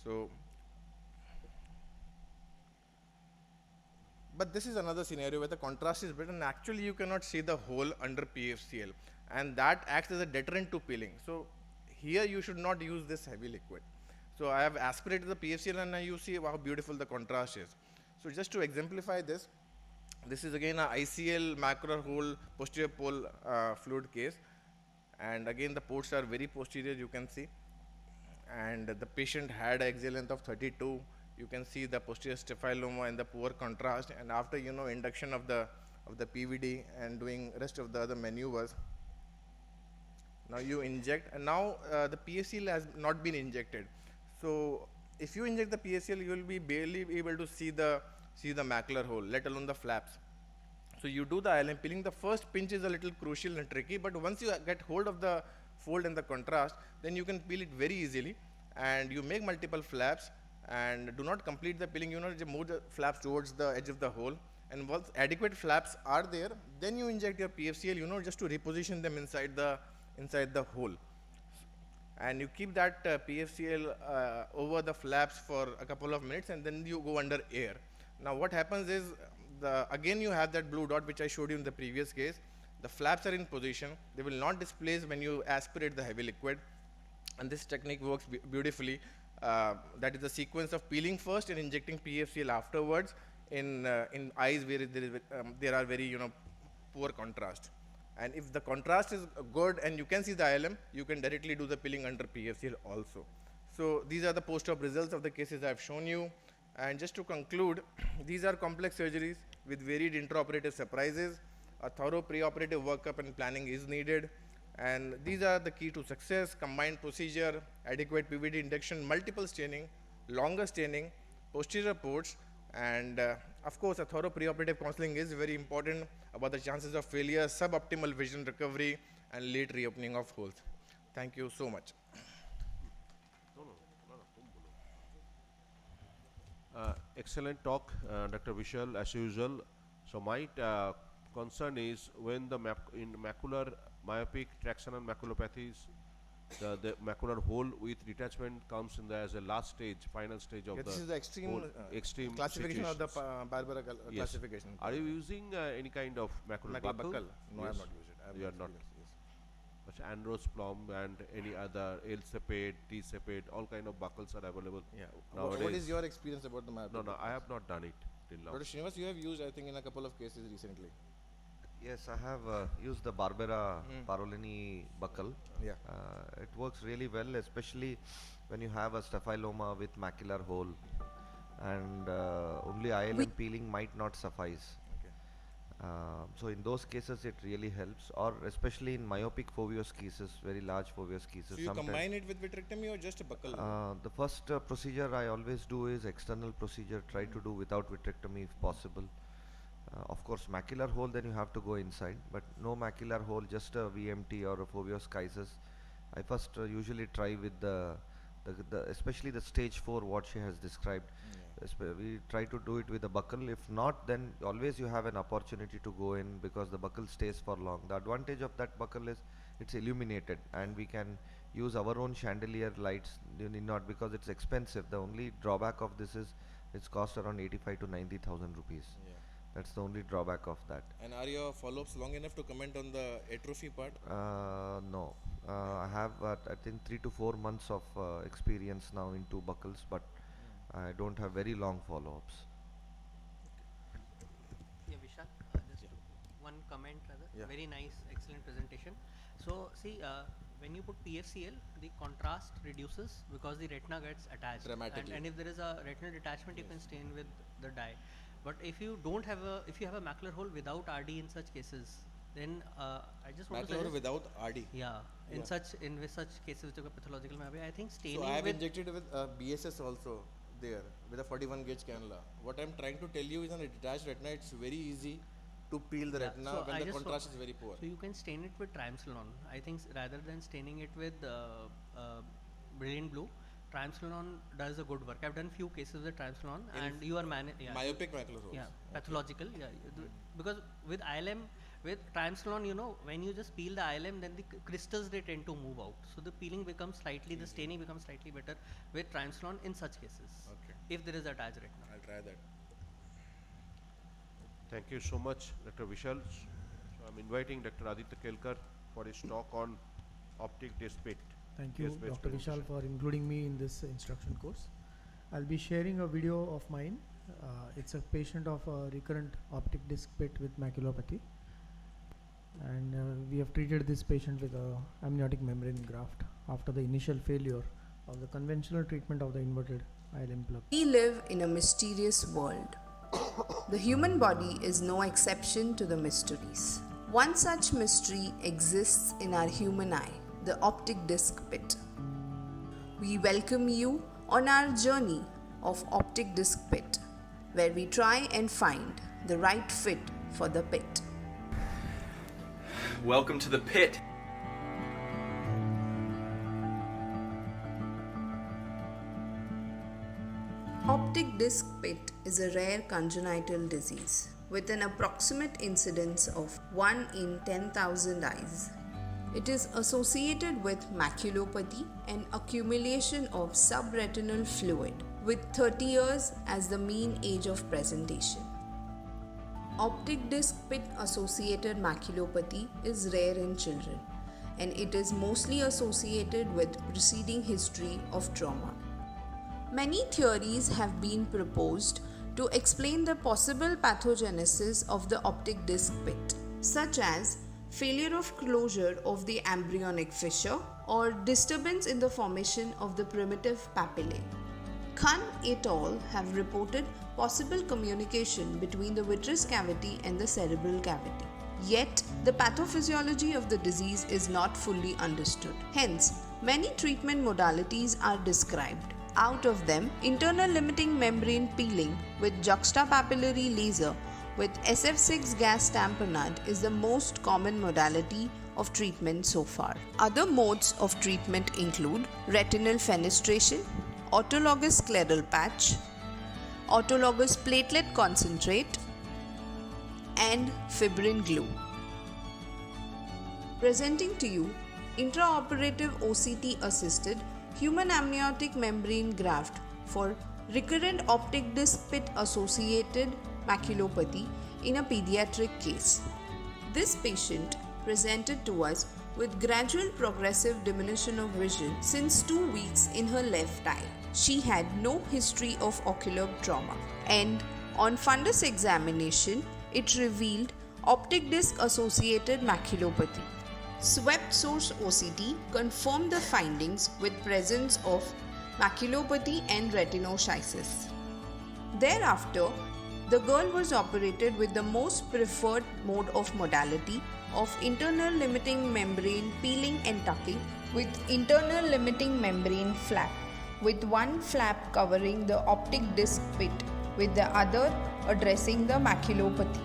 [SPEAKER 1] So, but this is another scenario where the contrast is better, and actually you cannot see the hole under PFCL, and that acts as a deterrent to peeling. So here you should not use this heavy liquid. So I have aspirated the PFCL, and now you see how beautiful the contrast is. So just to exemplify this, this is again a ICL macular hole posterior pole fluid case, and again the ports are very posterior, you can see, and the patient had axial length of 32. You can see the posterior staphyloma and the poor contrast, and after induction of the PVD and doing rest of the other maneuvers, now you inject, and now the PFCL has not been injected. So if you inject the PFCL, you will be barely able to see the macular hole, let alone the flaps. So you do the ILM peeling. The first pinch is a little crucial and tricky, but once you get hold of the fold and the contrast, then you can peel it very easily, and you make multiple flaps, and do not complete the peeling. Just move the flaps towards the edge of the hole, and once adequate flaps are there, then you inject your PFCL, just to reposition them inside the hole. And you keep that PFCL over the flaps for a couple of minutes, and then you go under air. Now what happens is, again you have that blue dot which I showed you in the previous case. The flaps are in position. They will not displace when you aspirate the heavy liquid, and this technique works beautifully. That is the sequence of peeling first and injecting PFCL afterwards in eyes where there are very poor contrast. And if the contrast is good and you can see the ILM, you can directly do the peeling under PFCL also. So these are the post-op results of the cases I have shown you. And just to conclude, these are complex surgeries with varied intraoperative surprises. A thorough preoperative workup and planning is needed. And these are the key to success: combined procedure, adequate PVD induction, multiple staining, longer staining, posterior reports, and of course, a thorough preoperative counseling is very important about the chances of failure, suboptimal vision recovery, and late reopening of holes. Thank you so much.
[SPEAKER 5] Excellent talk, Dr. Vishal, as usual. So my concern is when the in macular myopic tractional maculopathies, the macular hole with detachment comes in the as a last stage, final stage of
[SPEAKER 1] This is the extreme,
[SPEAKER 5] whole extreme
[SPEAKER 1] classification of the
[SPEAKER 5] situations.
[SPEAKER 1] Barbara
[SPEAKER 5] Yes.
[SPEAKER 1] classification.
[SPEAKER 5] Are you using any kind of macular
[SPEAKER 1] Macular
[SPEAKER 5] buckle?
[SPEAKER 1] buckle? No, I have
[SPEAKER 5] Yes.
[SPEAKER 1] not used it. I have
[SPEAKER 5] You are not.
[SPEAKER 1] used it, yes.
[SPEAKER 5] But androsplum and any other L-Cepate, T-Cepate, all kind of buckles are available.
[SPEAKER 1] Yeah.
[SPEAKER 5] Nowadays.
[SPEAKER 1] What is your experience about the myopic?
[SPEAKER 5] No, I have not done it till now.
[SPEAKER 1] Dr. Srinivas, you have used, I think, in a couple of cases recently.
[SPEAKER 6] Yes, I have used the Barbera Parolini buckle.
[SPEAKER 1] Yeah.
[SPEAKER 6] It works really well, especially when you have a staphyloma with macular hole, and only ILM peeling might not suffice.
[SPEAKER 1] Okay.
[SPEAKER 6] So in those cases, it really helps, or especially in myopic foveous cases, very large foveous cases.
[SPEAKER 1] So you combine it with vitrectomy or just a buckle?
[SPEAKER 6] The first procedure I always do is external procedure, try to do without vitrectomy if possible. Of course, macular hole, then you have to go inside, but no macular hole, just a VMT or a foveous schisis. I first usually try with the especially the stage 4 what she has described. We try to do it with a buckle. If not, then always you have an opportunity to go in because the buckle stays for long. The advantage of that buckle is it's illuminated and we can use our own chandelier lights. You need not, because it's expensive. The only drawback of this is it's cost around 85 to 90,000 rupees.
[SPEAKER 1] Yeah.
[SPEAKER 6] That's the only drawback of that.
[SPEAKER 1] And are your follow-ups long enough to comment on the atrophy part?
[SPEAKER 6] No. I have I think 3 to 4 months of experience now in 2 buckles, but I don't have very long follow-ups.
[SPEAKER 2] Yeah, Vishal, just one comment rather.
[SPEAKER 1] Yeah.
[SPEAKER 2] Very nice, excellent presentation. So see, when you put PFCL, the contrast reduces because the retina gets attached.
[SPEAKER 1] Dramatically.
[SPEAKER 2] And if there is a retinal detachment, you can stain with the dye. But if you don't have if you have a macular hole without RD in such cases, then I just want to
[SPEAKER 1] Macular
[SPEAKER 2] suggest,
[SPEAKER 1] without RD.
[SPEAKER 2] yeah, in
[SPEAKER 1] Yeah.
[SPEAKER 2] such cases which are pathological maybe, I think staining
[SPEAKER 1] So I have
[SPEAKER 2] with
[SPEAKER 1] injected with BSS also there with a 41 gauge cannula. What I'm trying to tell you is on a detached retina, it's very easy to peel the
[SPEAKER 2] Yeah,
[SPEAKER 1] retina
[SPEAKER 2] so
[SPEAKER 1] when
[SPEAKER 2] I
[SPEAKER 1] the
[SPEAKER 2] just
[SPEAKER 1] contrast is very poor.
[SPEAKER 2] So you can stain it with triamcinolone. I think rather than staining it with brilliant blue, triamcinolone does a good work. I've done few cases with triamcinolone, and you are
[SPEAKER 1] Myopic macular holes.
[SPEAKER 2] yeah, pathological. Yeah, because with ILM, with triamcinolone, you know, when you just peel the ILM, then the crystals they tend to move out. So the peeling becomes slightly, the staining becomes slightly better with triamcinolone in such cases.
[SPEAKER 1] Okay.
[SPEAKER 2] If there is attached retina.
[SPEAKER 1] I'll try that.
[SPEAKER 5] Thank you so much, Dr. Vishal. So I'm inviting Dr. Aditya Kelkar for his talk on optic disc pit.
[SPEAKER 7] Thank you,
[SPEAKER 5] Yes-based
[SPEAKER 7] Dr. Vishal,
[SPEAKER 5] presentation.
[SPEAKER 7] for including me in this instruction course. I'll be sharing a video of mine. It's a patient of a recurrent optic disc pit with maculopathy. And we have treated this patient with a amniotic membrane graft after the initial failure of the conventional treatment of the inverted ILM plug.
[SPEAKER 8] We live in a mysterious world. The human body is no exception to the mysteries. One such mystery exists in our human eye, the optic disc pit. We welcome you on our journey of optic disc pit, where we try and find the right fit for the pit.
[SPEAKER 9] Welcome to the pit.
[SPEAKER 8] Optic disc pit is a rare congenital disease with an approximate incidence of 1 in 10,000 eyes. It is associated with maculopathy and accumulation of subretinal fluid, with 30 years as the mean age of presentation. Optic disc pit associated maculopathy is rare in children, and it is mostly associated with preceding history of trauma. Many theories have been proposed to explain the possible pathogenesis of the optic disc pit, such as failure of closure of the embryonic fissure or disturbance in the formation of the primitive papillae. Khan et al. Have reported possible communication between the vitreous cavity and the cerebral cavity. Yet, the pathophysiology of the disease is not fully understood. Hence, many treatment modalities are described, Out of them, internal limiting membrane peeling with juxtapapillary laser with SF6 gas tamponade is the most common modality of treatment so far. Other modes of treatment include retinal fenestration, autologous scleral patch, autologous platelet concentrate, and fibrin glue. Presenting to you intraoperative OCT assisted human amniotic membrane graft for recurrent optic disc pit associated maculopathy in a pediatric case. This patient presented to us with gradual progressive diminution of vision since 2 weeks in her left eye. She had no history of ocular trauma, and on fundus examination, it revealed optic disc associated maculopathy. Swept source OCT confirmed the findings with presence of maculopathy and retinoschisis. Thereafter, the girl was operated with the most preferred mode of modality of internal limiting membrane peeling and tucking with internal limiting membrane flap, with one flap covering the optic disc pit with the other addressing the maculopathy.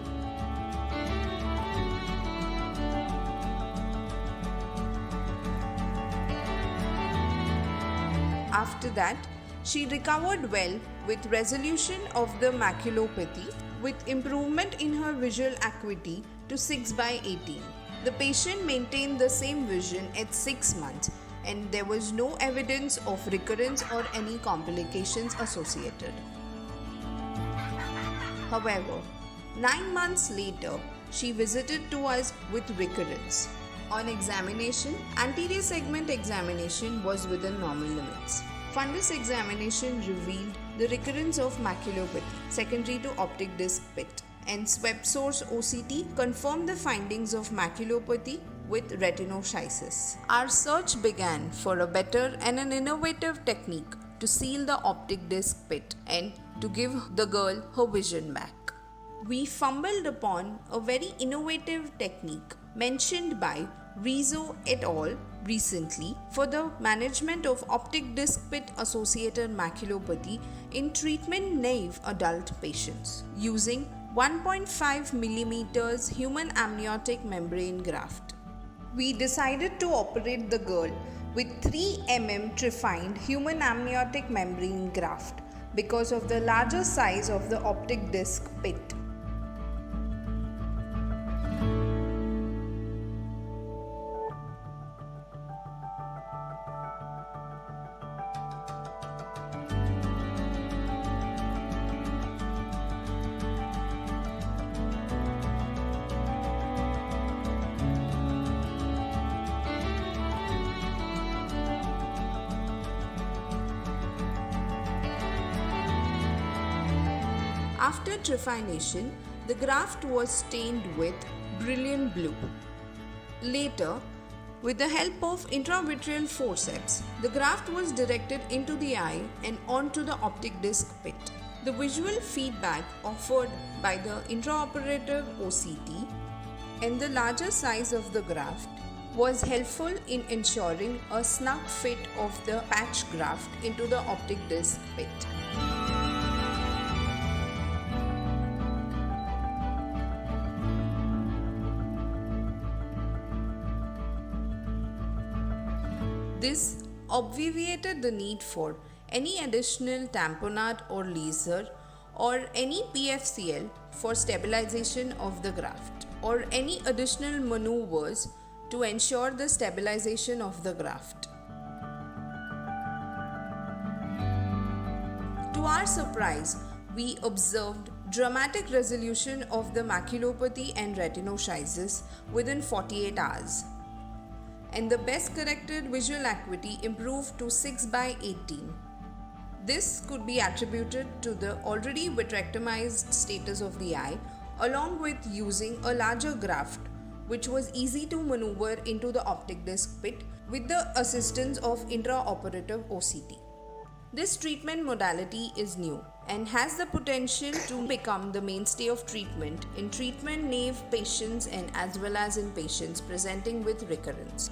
[SPEAKER 8] After that, she recovered well with resolution of the maculopathy with improvement in her visual acuity to 6/18. The patient maintained the same vision at 6 months and there was no evidence of recurrence or any complications associated. However, 9 months later, she visited to us with recurrence. On examination, anterior segment examination was within normal limits. Fundus examination revealed the recurrence of maculopathy secondary to optic disc pit, and swept source OCT confirmed the findings of maculopathy with retinoschisis. Our search began for a better and an innovative technique to seal the optic disc pit and to give the girl her vision back. We fumbled upon a very innovative technique mentioned by Rizzo et al. Recently for the management of optic disc pit associated maculopathy in treatment naive adult patients using 1.5 mm human amniotic membrane graft. We decided to operate the girl with 3 mm triphined human amniotic membrane graft because of the larger size of the optic disc pit. After triphination, the graft was stained with brilliant blue. Later, with the help of intravitreal forceps, the graft was directed into the eye and onto the optic disc pit. The visual feedback offered by the intraoperative OCT and the larger size of the graft was helpful in ensuring a snug fit of the patch graft into the optic disc pit. This obviated the need for any additional tamponade or laser or any PFCL for stabilization of the graft or any additional maneuvers to ensure the stabilization of the graft. To our surprise, we observed dramatic resolution of the maculopathy and retinoschisis within 48 hours. And the best corrected visual acuity improved to 6/18. This could be attributed to the already vitrectomized status of the eye along with using a larger graft which was easy to maneuver into the optic disc pit with the assistance of intraoperative OCT. This treatment modality is new and has the potential to become the mainstay of treatment in treatment-naive patients and as well as in patients presenting with recurrence.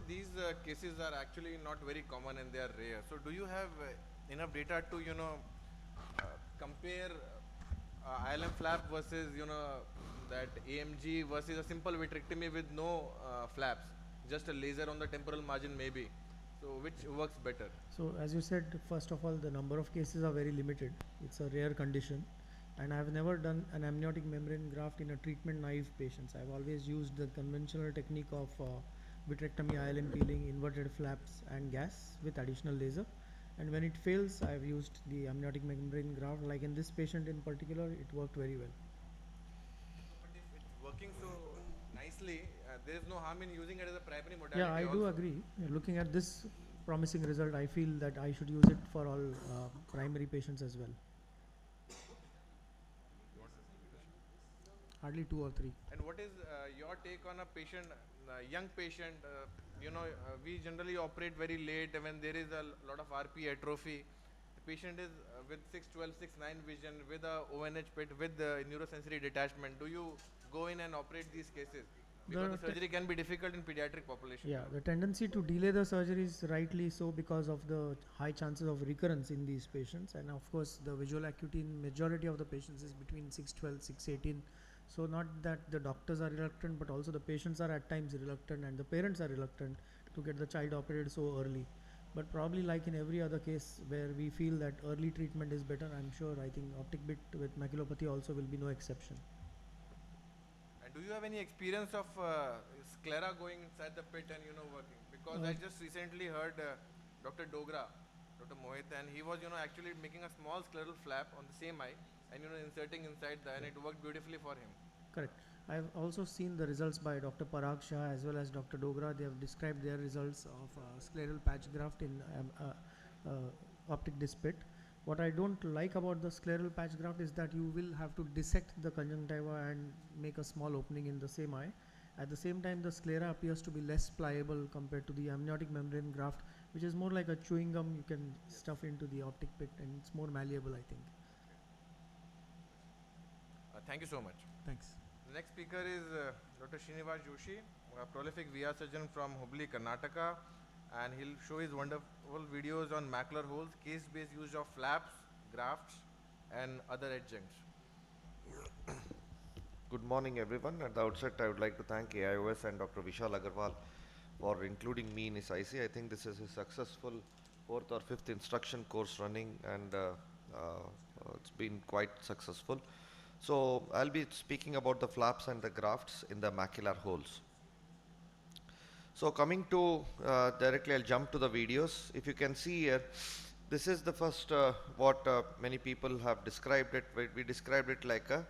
[SPEAKER 1] these cases are actually not very common and they are rare. So do you have enough data to, compare ILM flap versus, that AMG versus a simple vitrectomy with no flaps, just a laser on the temporal margin maybe. So which works better?
[SPEAKER 7] So as you said, first of all, the number of cases are very limited. It's a rare condition, and I have never done an amniotic membrane graft in a treatment naive patients. I've always used the conventional technique of vitrectomy, ILM peeling, inverted flaps, and gas with additional laser. And when it fails, I've used the amniotic membrane graft. Like in this patient in particular, it worked very well.
[SPEAKER 1] But if it's working so nicely, there is no harm in using it as a primary modality.
[SPEAKER 7] Yeah, I do
[SPEAKER 1] also.
[SPEAKER 7] agree. Looking at this promising result, I feel that I should use it for all primary patients as well. Hardly 2 or 3.
[SPEAKER 1] And what is your take on a patient, young patient? We generally operate very late when there is a lot of RP atrophy. The patient is with 612, 6/9 vision, with a ONH pit, with the neurosensory detachment. Do you go in and operate these cases? Because the surgery can be difficult in pediatric population.
[SPEAKER 7] Yeah, the tendency to delay the surgery is rightly so because of the high chances of recurrence in these patients, and of course the visual acuity in majority of the patients is between 612, 618. So not that the doctors are reluctant, but also the patients are at times reluctant and the parents are reluctant to get the child operated so early. But probably like in every other case where we feel that early treatment is better, I'm sure I think optic bit with maculopathy also will be no exception.
[SPEAKER 1] And do you have any experience of sclera going inside the pit and working? Because I just recently heard Dr. Dogra, Dr. Mohit, and he was actually making a small scleral flap on the same eye and inserting inside and it worked beautifully for him.
[SPEAKER 7] Correct. I've also seen the results by Dr. Parag Shah as well as Dr. Dogra. They have described their results of scleral patch graft in optic disc pit. What I don't like about the scleral patch graft is that you will have to dissect the conjunctiva and make a small opening in the same eye. At the same time, the sclera appears to be less pliable compared to the amniotic membrane graft, which is more like a chewing gum you can stuff into the optic pit, and it's more malleable, I think.
[SPEAKER 1] Thank you so much.
[SPEAKER 7] Thanks.
[SPEAKER 1] The next speaker is Dr. Srinivas Joshi, a prolific VR surgeon from Hubli, Karnataka, and he'll show his wonderful videos on macular holes, case-based use of flaps, grafts, and other adjuncts.
[SPEAKER 6] Good morning, everyone. At the outset, I would like to thank AIOS and Dr. Vishal Agarwal for including me in his IC. I think this is a successful 4th or 5th instruction course running, and it's been quite successful. So I'll be speaking about the flaps and the grafts in the macular holes. So coming to directly, I'll jump to the videos. If you can see here, this is the first what many people have described it. We described it like a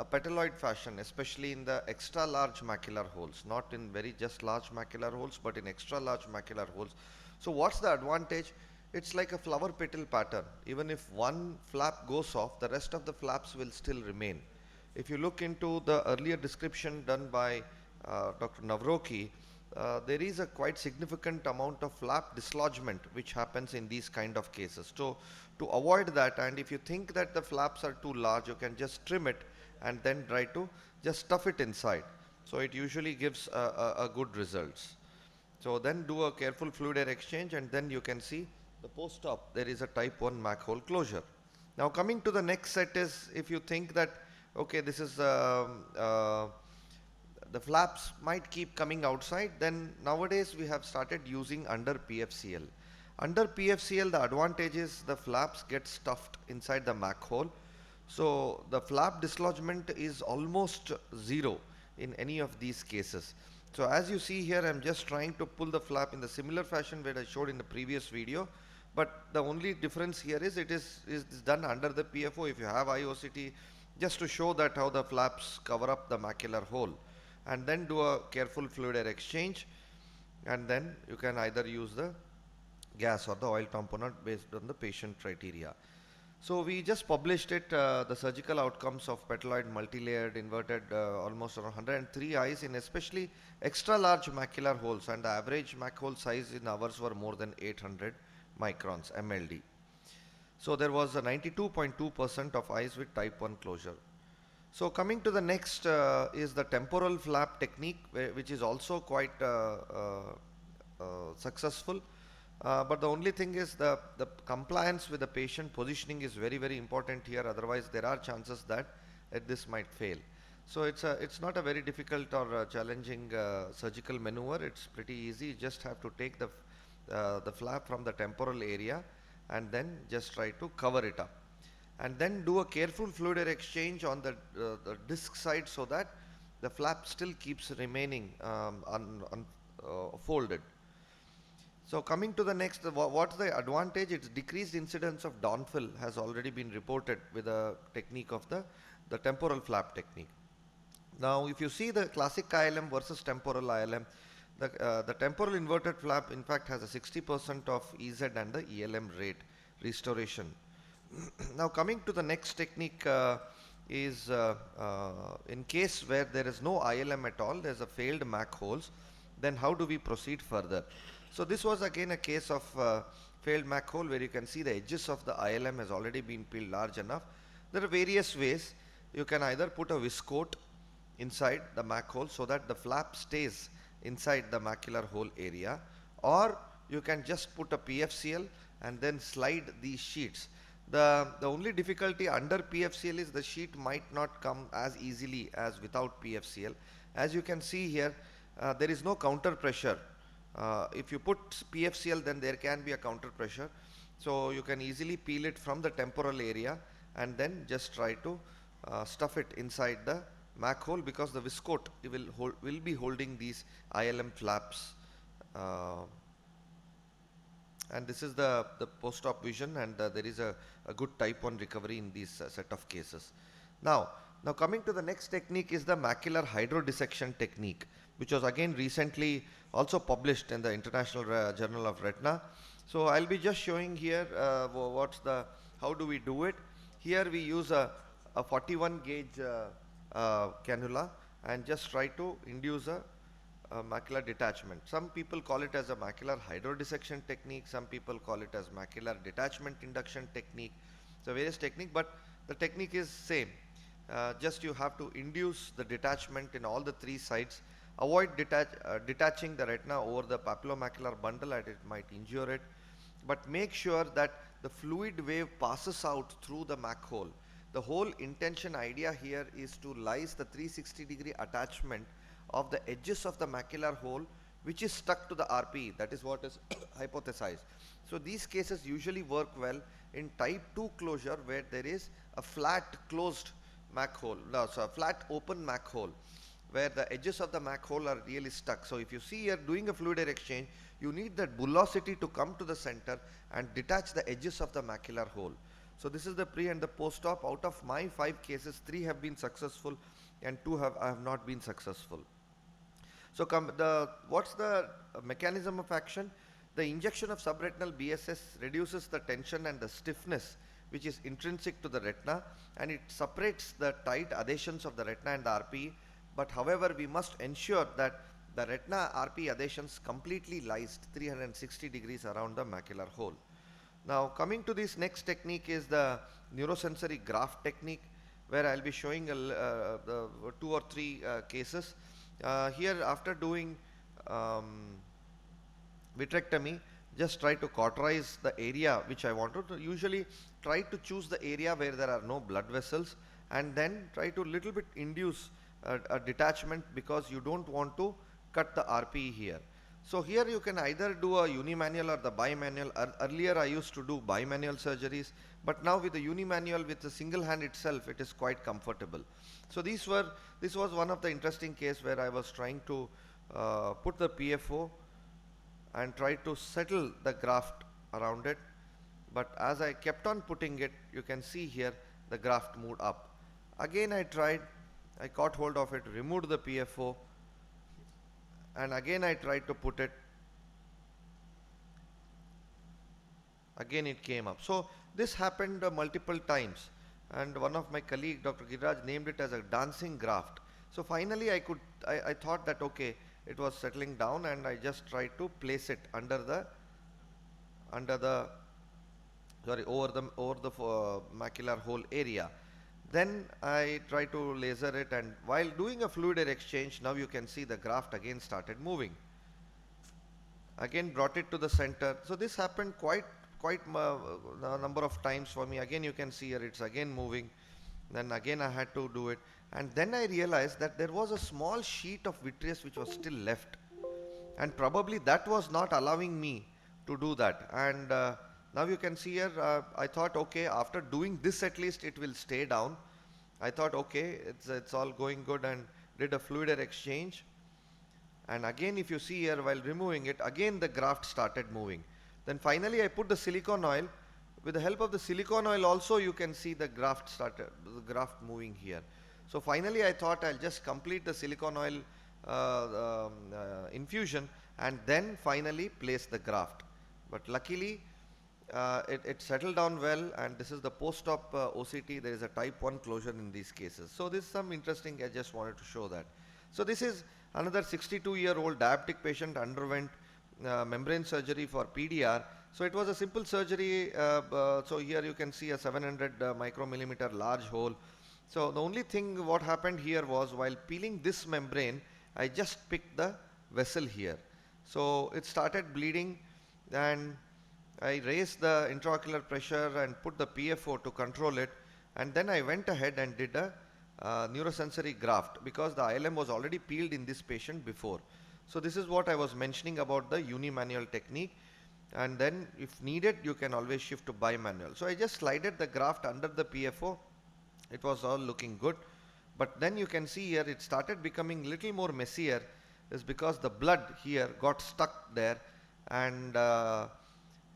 [SPEAKER 6] petaloid fashion, especially in the extra large macular holes, not in very just large macular holes, but in extra large macular holes. So what's the advantage? It's like a flower petal pattern. Even if one flap goes off, the rest of the flaps will still remain. If you look into the earlier description done by Dr. Navroki, there is a quite significant amount of flap dislodgement which happens in these kind of cases. So to avoid that, and if you think that the flaps are too large, you can just trim it and then try to just stuff it inside. So it usually gives a good results. So then do a careful fluid air exchange, and then you can see the post-op there is a type 1 MAC hole closure. Now coming to the next set is, if you think that okay, this is the flaps might keep coming outside, then nowadays we have started using under PFCL. Under PFCL, the advantage is the flaps get stuffed inside the MAC hole. So the flap dislodgement is almost zero in any of these cases. So as you see here, I'm just trying to pull the flap in the similar fashion that I showed in the previous video. But the only difference here is it is done under the PFO. If you have IOCT, just to show that how the flaps cover up the macular hole, and then do a careful fluid air exchange, and then you can either use the gas or the oil tamponade based on the patient criteria. So we just published it, the surgical outcomes of petaloid multi-layered inverted almost around 103 eyes in especially extra large macular holes, and the average MAC hole size in ours were more than 800 microns MLD. So there was a 92.2% of eyes with type 1 closure. So coming to the next is the temporal flap technique, which is also quite successful. But the only thing is the compliance with the patient positioning is very, very important here. Otherwise, there are chances that this might fail. So it's not a very difficult or challenging surgical maneuver. It's pretty easy. You just have to take the flap from the temporal area and then just try to cover it up. And then do a careful fluid air exchange on the disc side so that the flap still keeps remaining folded. So coming to the next, what's the advantage? It's decreased incidence of downfill has already been reported with the technique of the temporal flap technique. Now, if you see the classic ILM versus temporal ILM, the temporal inverted flap in fact has a 60% of EZ and the ELM rate restoration. Now coming to the next technique is in case where there is no ILM at all, there's a failed MAC holes, then how do we proceed further? So this was again a case of failed MAC hole where you can see the edges of the ILM has already been peeled large enough. There are various ways. You can either put a viscoat inside the MAC hole so that the flap stays inside the macular hole area, or you can just put a PFCL and then slide these sheets. The only difficulty under PFCL is the sheet might not come as easily as without PFCL. As you can see here, there is no counter pressure. If you put PFCL, then there can be a counter pressure. So you can easily peel it from the temporal area and then just try to stuff it inside the MAC hole, because the viscoat will be holding these ILM flaps. And this is the post-op vision, and there is a good type 1 recovery in these set of cases. Now coming to the next technique is the macular hydrodissection technique, which was again recently also published in the International Journal of Retina. So I'll be just showing here how do we do it. Here we use a 41 gauge cannula and just try to induce a macular detachment. Some people call it as a macular hydrodissection technique, some people call it as macular detachment induction technique. So various technique, but the technique is same. Just you have to induce the detachment in all the three sides. Avoid detaching the retina over the papillomacular bundle, as it might injure it, but make sure that the fluid wave passes out through the MAC hole. The whole intention idea here is to lyse the 360-degree attachment of the edges of the macular hole, which is stuck to the RPE. That is what is hypothesized. So these cases usually work well in type 2 closure, where there is a flat closed MAC hole, so a flat open MAC hole, where the edges of the MAC hole are really stuck. So if you see here doing a fluid air exchange, you need that bullosity to come to the center and detach the edges of the macular hole. So this is the pre and the post-op. Out of my 5 cases, 3 have been successful and 2 have not been successful. So what's the mechanism of action? The injection of subretinal BSS reduces the tension and the stiffness which is intrinsic to the retina, and it separates the tight adhesions of the retina and the RPE. But however, we must ensure that the retina RPE adhesions completely lysed 360 degrees around the macular hole. Now coming to this next technique is the neurosensory graft technique, where I'll be showing the 2 or 3 cases. Here, after doing vitrectomy, just try to cauterize the area which I wanted to. Usually try to choose the area where there are no blood vessels, and then try to little bit induce a detachment, because you don't want to cut the RPE here. So here you can either do a unimanual or the bimanual. Earlier I used to do bimanual surgeries, but now with the unimanual, with the single hand itself, it is quite comfortable. So this was one of the interesting case where I was trying to put the PFO and try to settle the graft around it. But as I kept on putting it, you can see here the graft moved up. Again I tried, I caught hold of it, removed the PFO, and again I tried to put it. Again it came up. So this happened multiple times, and one of my colleague, Dr. Giriraj, named it as a dancing graft. So finally I thought that okay, it was settling down, and I just tried to place it over the macular hole area. Then I try to laser it, and while doing a fluid air exchange, now you can see the graft again started moving. again brought it to the center. So this happened quite a number of times for me. Again you can see here it's again moving, then again I had to do it, and then I realized that there was a small sheet of vitreous which was still left, and probably that was not allowing me to do that. And now you can see here, I thought, okay, after doing this at least it will stay down. I thought, okay, it's all going good, and did a fluid exchange. And again, if you see here, while removing it, again the graft started moving. Then finally I put the silicone oil. With the help of the silicone oil also, you can see the graft moving here. So finally I thought I'll just complete the silicone oil infusion and then finally place the graft. But luckily it settled down well, and this is the post-op OCT. There is a type 1 closure in these cases. So this is some interesting, I just wanted to show that. So this is another 62-year-old diabetic patient underwent membrane surgery for PDR. So it was a simple surgery. So here you can see a 700 micromillimeter large hole. So the only thing what happened here was, while peeling this membrane, I just picked the vessel here. So it started bleeding, and I raised the intraocular pressure and put the PFO to control it, and then I went ahead and did a neurosensory graft, because the ILM was already peeled in this patient before. So this is what I was mentioning about the unimanual technique, and then if needed you can always shift to bimanual. So I just slided the graft under the PFO. It was all looking good, but then you can see here it started becoming little more messier, is because the blood here got stuck there, and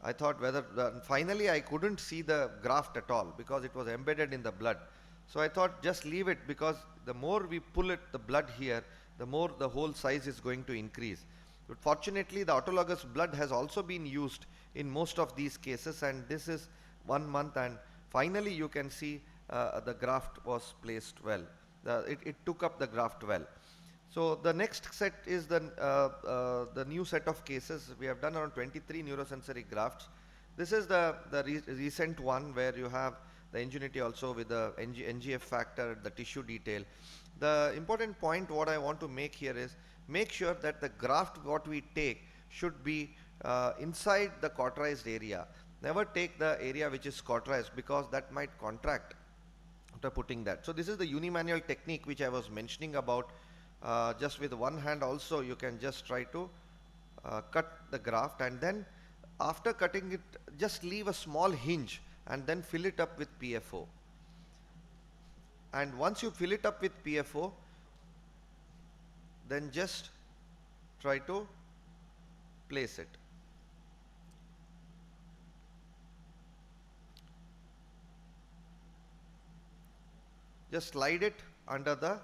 [SPEAKER 6] I thought whether finally I couldn't see the graft at all because it was embedded in the blood. So I thought just leave it, because the more we pull it, the blood here, the more the whole size is going to increase. But fortunately the autologous blood has also been used in most of these cases, and this is 1 month, and finally you can see the graft was placed well. It took up the graft well. So the next set is the new set of cases. We have done around 23 neurosensory grafts. This is the recent one where you have the ingenuity also with the NGF factor, the tissue detail. The important point what I want to make here is, make sure that the graft what we take should be inside the cauterized area. Never take the area which is cauterized, because that might contract after putting that. So this is the unimanual technique which I was mentioning about. Just with one hand also you can just try to cut the graft, and then after cutting it just leave a small hinge and then fill it up with PFO. And once you fill it up with PFO, then just try to place it. Just slide it under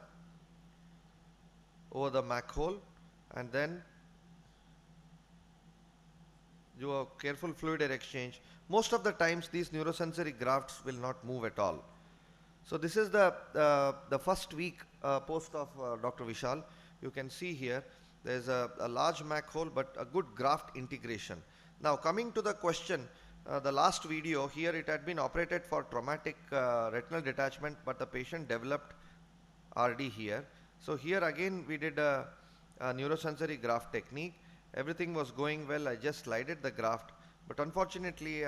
[SPEAKER 6] over the Mac hole, and then do a careful fluid exchange. Most of the times these neurosensory grafts will not move at all. So this is the first week post of Dr. Vishal. You can see here there is a large Mac hole but a good graft integration. Now coming to the question, the last video here, it had been operated for traumatic retinal detachment, but the patient developed RD here. So here again we did a neurosensory graft technique. Everything was going well. I just slided the graft, but unfortunately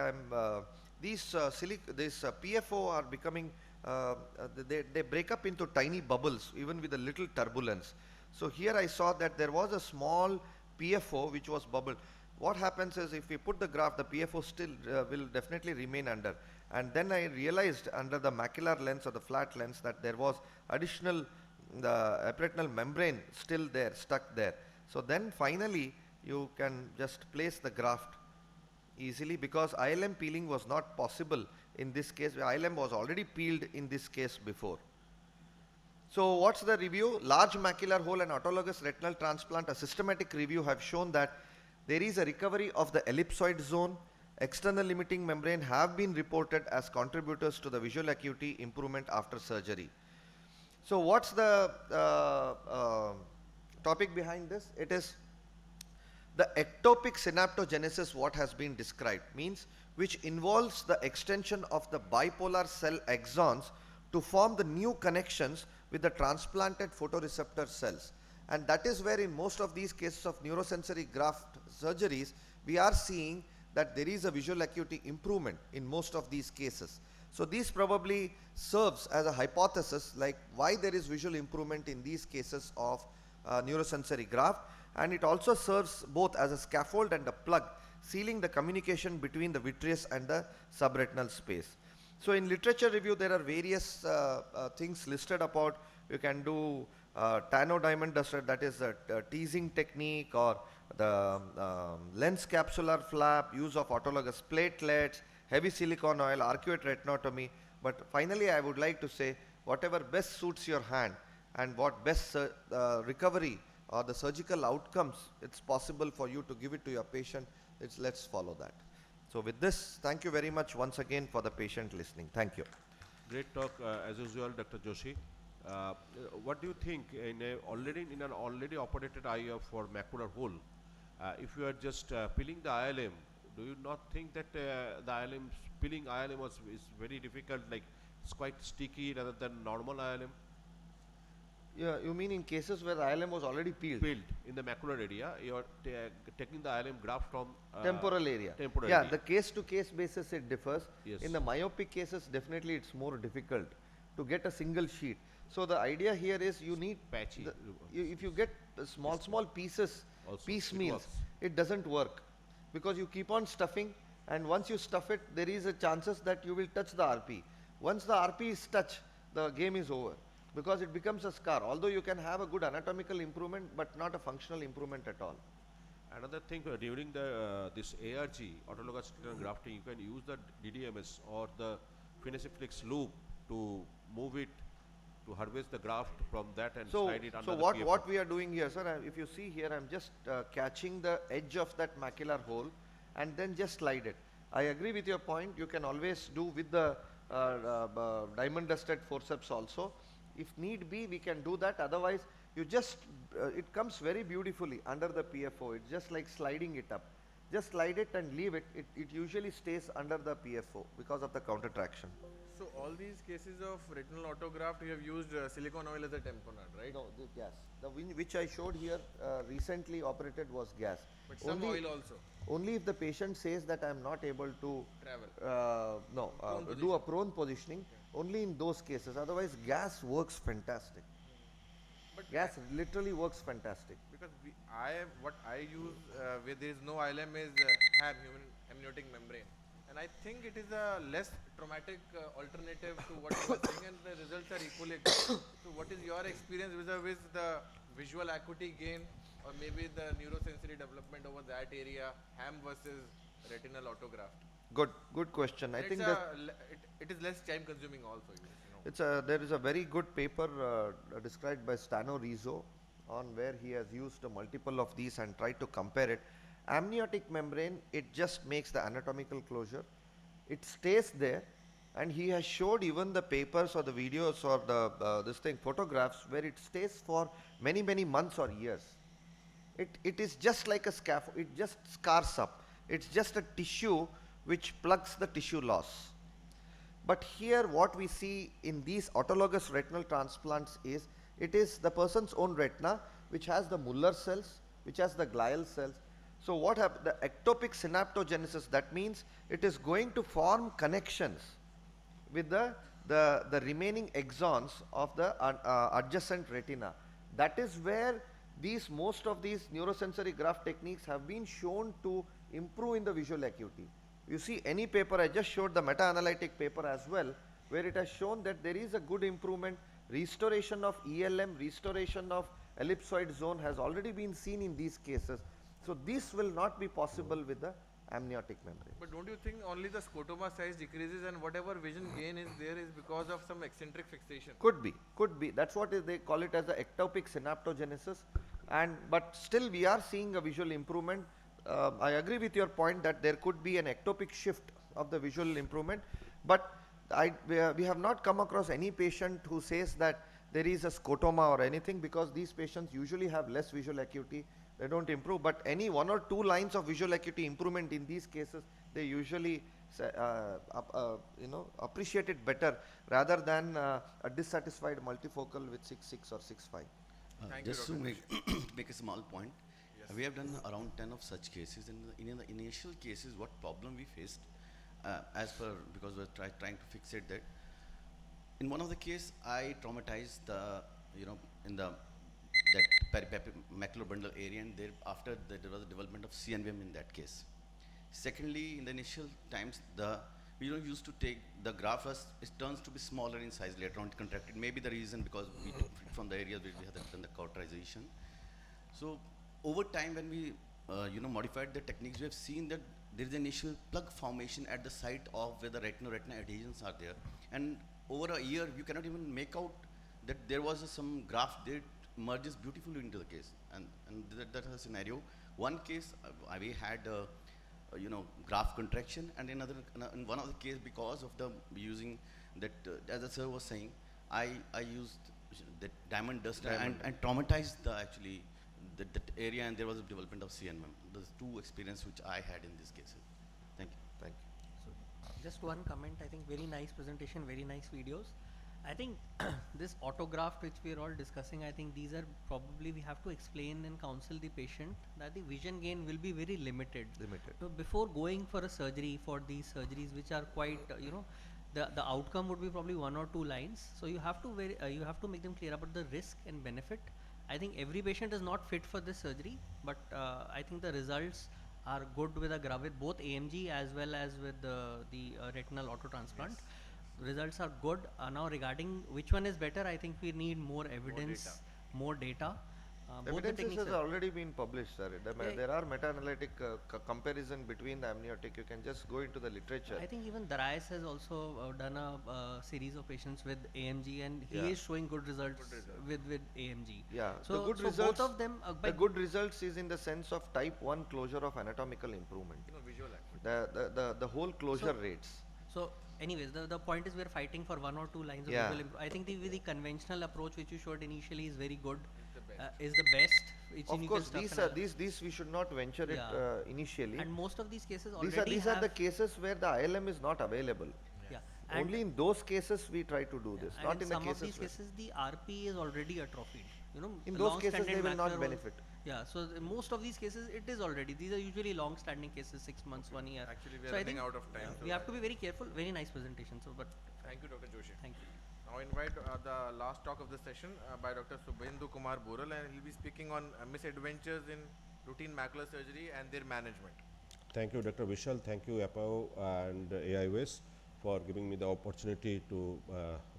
[SPEAKER 6] these PFO are becoming they break up into tiny bubbles even with a little turbulence. So here I saw that there was a small PFO which was bubbled. What happens is, if we put the graft, the PFO still will definitely remain under, and then I realized under the macular lens or the flat lens that there was additional epiretinal membrane still there, stuck there. So then finally you can just place the graft easily, because ILM peeling was not possible in this case. ILM was already peeled in this case before. So what's the review? Large macular hole and autologous retinal transplant, a systematic review have shown that there is a recovery of the ellipsoid zone. External limiting membrane have been reported as contributors to the visual acuity improvement after surgery. So what's the topic behind this? It is the ectopic synaptogenesis, what has been described, means which involves the extension of the bipolar cell axons to form the new connections with the transplanted photoreceptor cells. And that is where in most of these cases of neurosensory graft surgeries, we are seeing that there is a visual acuity improvement in most of these cases. So this probably serves as a hypothesis like why there is visual improvement in these cases of neurosensory graft, and it also serves both as a scaffold and a plug, sealing the communication between the vitreous and the subretinal space. So in literature review, there are various things listed about. You can do Tano diamond duster, that is a teasing technique, or the lens capsular flap, use of autologous platelets, heavy silicone oil, arcuate retinotomy. But finally, I would like to say whatever best suits your hand and what best recovery or the surgical outcomes it's possible for you to give it to your patient, let's follow that. So with this, thank you very much once again for the patient listening. Thank you.
[SPEAKER 5] Great talk as usual, Dr. Joshi. What do you think in an already operated eye for macular hole? If you are just peeling the ILM, do you not think that the peeling ILM is very difficult? Like it's quite sticky rather than normal ILM.
[SPEAKER 6] Yeah, you mean in cases where the ILM was already peeled?
[SPEAKER 5] Peeled in the macular area, you are taking the ILM graft from
[SPEAKER 6] temporal area.
[SPEAKER 5] Temporal
[SPEAKER 6] yeah,
[SPEAKER 5] area.
[SPEAKER 6] the case-to-case basis it differs.
[SPEAKER 5] Yes.
[SPEAKER 6] In the myopic cases, definitely it's more difficult to get a single sheet. So the idea here is you need
[SPEAKER 5] patchy.
[SPEAKER 6] If you get small pieces, piecemeals, it doesn't work because you keep on stuffing, and once you stuff it, there is a chances that you will touch the RP. Once the RP is touched, the game is over because it becomes a scar. Although you can have a good anatomical improvement, but not a functional improvement at all.
[SPEAKER 5] Another thing during the this ARG autologous retinal grafting, you can use the DDMS or the Finesiflex loop to move it, to harvest the graft from that and slide it under the PFO.
[SPEAKER 6] So what we are doing here, sir, if you see here, I'm just catching the edge of that macular hole and then just slide it. I agree with your point. You can always do with the diamond dusted forceps also. If need be, we can do that. Otherwise, you just, it comes very beautifully under the PFO. It's just like sliding it up. Just slide it and leave it. It usually stays under the PFO because of the counter traction.
[SPEAKER 1] So all these cases of retinal autograft, you have used silicone oil as a tamponade, right?
[SPEAKER 6] No, the gas. The which I showed here recently operated was gas.
[SPEAKER 1] But some oil also.
[SPEAKER 6] Only if the patient says that I am not able to
[SPEAKER 1] travel.
[SPEAKER 6] Do a prone positioning. Okay. Only in those cases. Otherwise, gas works fantastic. But gas literally works fantastic.
[SPEAKER 1] Because what I use where there is no ILM is HAM, human amniotic membrane. And I think it is a less traumatic alternative to what you are saying, and the results are equally good. So what is your experience vis-a-vis the visual acuity gain or maybe the neurosensory development over that area, ham versus retinal autograft?
[SPEAKER 6] Good question. I think that
[SPEAKER 1] it is less time consuming also. You know.
[SPEAKER 6] There is a very good paper described by Stano Rizzo on where he has used a multiple of these and tried to compare it. Amniotic membrane, it just makes the anatomical closure. It stays there, and he has showed even the papers or the videos or the photographs where it stays for many months or years. It is just like a scaffold. It just scars up. It's just a tissue which plugs the tissue loss. But here what we see in these autologous retinal transplants is, it is the person's own retina which has the Muller cells, which has the glial cells. So what happens, the ectopic synaptogenesis, that means it is going to form connections with the remaining axons of the adjacent retina. That is where most of these neurosensory graft techniques have been shown to improve in the visual acuity. You see any paper, I just showed the meta-analytic paper as well, where it has shown that there is a good improvement. Restoration of ELM, restoration of ellipsoid zone has already been seen in these cases. So this will not be possible with the amniotic membrane.
[SPEAKER 1] But don't you think only the scotoma size decreases and whatever vision gain is there is because of some eccentric fixation?
[SPEAKER 6] Could be. That's what they call it as the ectopic synaptogenesis. But still we are seeing a visual improvement. I agree with your point that there could be an ectopic shift of the visual improvement, but we have not come across any patient who says that there is a scotoma or anything, because these patients usually have less visual acuity. They don't improve, but any 1 or 2 lines of visual acuity improvement in these cases, they usually appreciate it better rather than a dissatisfied multifocal with 6.6 or 6.5.
[SPEAKER 1] Thank you,
[SPEAKER 9] Just to
[SPEAKER 1] Dr.
[SPEAKER 9] make,
[SPEAKER 1] Joshi.
[SPEAKER 9] make a small point,
[SPEAKER 1] Yes.
[SPEAKER 9] we have done around 10 of such cases. In the initial cases, what problem we faced, as per, because we're trying to fix it, that in one of the case, I traumatized the, in the, that macular bundle area, and thereafter there was a development of CNVM in that case. Secondly, in the initial times, we don't used to take the graph as it turns to be smaller in size later on, contracted. Maybe the reason because we took it from the areas where we had done the cauterization. So over time, when we modified the techniques, we have seen that there is an initial plug formation at the site of where the retina adhesions are there, and over a year you cannot even make out that there was some graft there merges beautifully into the case, and that is a scenario. One case we had graph contraction, and in one of the case, because of the using that as the sir was saying, I used that diamond dust and traumatized the actually that area, and there was a development of CNM. Those two experience which I had in these cases. Thank you.
[SPEAKER 6] Thank you.
[SPEAKER 2] So just one comment, I think very nice presentation, very nice videos. I think this autograft which we are all discussing, I think these are probably we have to explain and counsel the patient that the vision gain will be very limited.
[SPEAKER 6] Limited.
[SPEAKER 2] So before going for a surgery, for these surgeries which are quite, the outcome would be probably 1 or 2 lines. So you have to you have to make them clear about the risk and benefit. I think every patient is not fit for this surgery, but I think the results are good with with both AMG as well as with the retinal auto transplant.
[SPEAKER 1] Yes.
[SPEAKER 2] Results are good. Now regarding which one is better, I think we need more evidence, more data. Both the
[SPEAKER 6] Evidences
[SPEAKER 2] techniques
[SPEAKER 6] has
[SPEAKER 2] are
[SPEAKER 6] already been published, sir. There are meta-analytic comparison between the amniotic. You can just go into the literature.
[SPEAKER 2] I think even Darius has also done a series of patients with AMG, and he
[SPEAKER 6] Yeah.
[SPEAKER 2] is showing good results, with AMG.
[SPEAKER 6] Yeah,
[SPEAKER 2] So,
[SPEAKER 6] the good
[SPEAKER 2] so
[SPEAKER 6] results.
[SPEAKER 2] both of them.
[SPEAKER 6] The good results is in the sense of type 1 closure of anatomical improvement.
[SPEAKER 1] Visual acuity.
[SPEAKER 6] The whole closure
[SPEAKER 2] So-
[SPEAKER 6] rates.
[SPEAKER 2] So, anyways, the point is we're fighting for 1 or 2 lines of
[SPEAKER 6] Yeah.
[SPEAKER 2] visual I think the conventional approach which you showed initially is very good.
[SPEAKER 1] the best.
[SPEAKER 2] Is the best. Which
[SPEAKER 6] Of
[SPEAKER 2] you
[SPEAKER 6] course,
[SPEAKER 2] can stuff
[SPEAKER 6] these we should not venture it
[SPEAKER 2] Yeah.
[SPEAKER 6] initially.
[SPEAKER 2] and most of these cases
[SPEAKER 6] These
[SPEAKER 2] already
[SPEAKER 6] are
[SPEAKER 2] have
[SPEAKER 6] the cases where the ILM is not available.
[SPEAKER 2] yeah. And
[SPEAKER 6] Only in those cases we try to do this,
[SPEAKER 2] and
[SPEAKER 6] not
[SPEAKER 2] in
[SPEAKER 6] in the
[SPEAKER 2] some of
[SPEAKER 6] cases
[SPEAKER 2] these
[SPEAKER 6] where.
[SPEAKER 2] cases the RP is already atrophied.
[SPEAKER 6] In those cases
[SPEAKER 2] long-standing
[SPEAKER 6] they will not
[SPEAKER 2] macular
[SPEAKER 6] benefit.
[SPEAKER 2] Yeah, so most of these cases it is already. These are usually long-standing cases, 6 months, 1 year.
[SPEAKER 1] Actually, we are
[SPEAKER 2] So I
[SPEAKER 1] running
[SPEAKER 2] think,
[SPEAKER 1] out of time. So
[SPEAKER 2] we have to be very careful. Very nice presentation. So, but
[SPEAKER 1] Thank you, Dr. Joshi.
[SPEAKER 2] thank you.
[SPEAKER 1] Now invite the last talk of the session by Dr. Subhendu Kumar Boral, and he'll be speaking on misadventures in routine macular surgery and their management.
[SPEAKER 10] Thank you, Dr. Vishal. Thank you, APAO and AIOS for giving me the opportunity to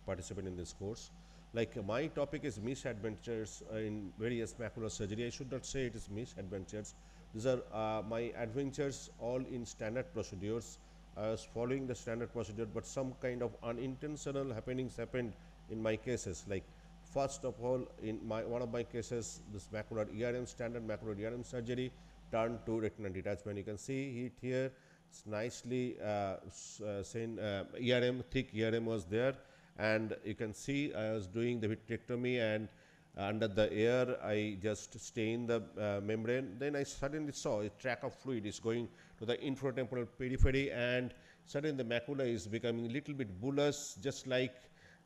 [SPEAKER 10] participate in this course. Like my topic is misadventures in various macular surgery. I should not say it is misadventures. These are my adventures all in standard procedures. I was following the standard procedure, but some kind of unintentional happenings happened in my cases. Like first of all, in one of my cases, this macular ERM, standard macular ERM surgery turned to retinal detachment. You can see it here. It's nicely ERM, thick ERM was there, and you can see I was doing the vitrectomy, and under the air I just stained the membrane. Then I suddenly saw a track of fluid is going to the infratemporal periphery, and suddenly the macula is becoming a little bit bullous, just like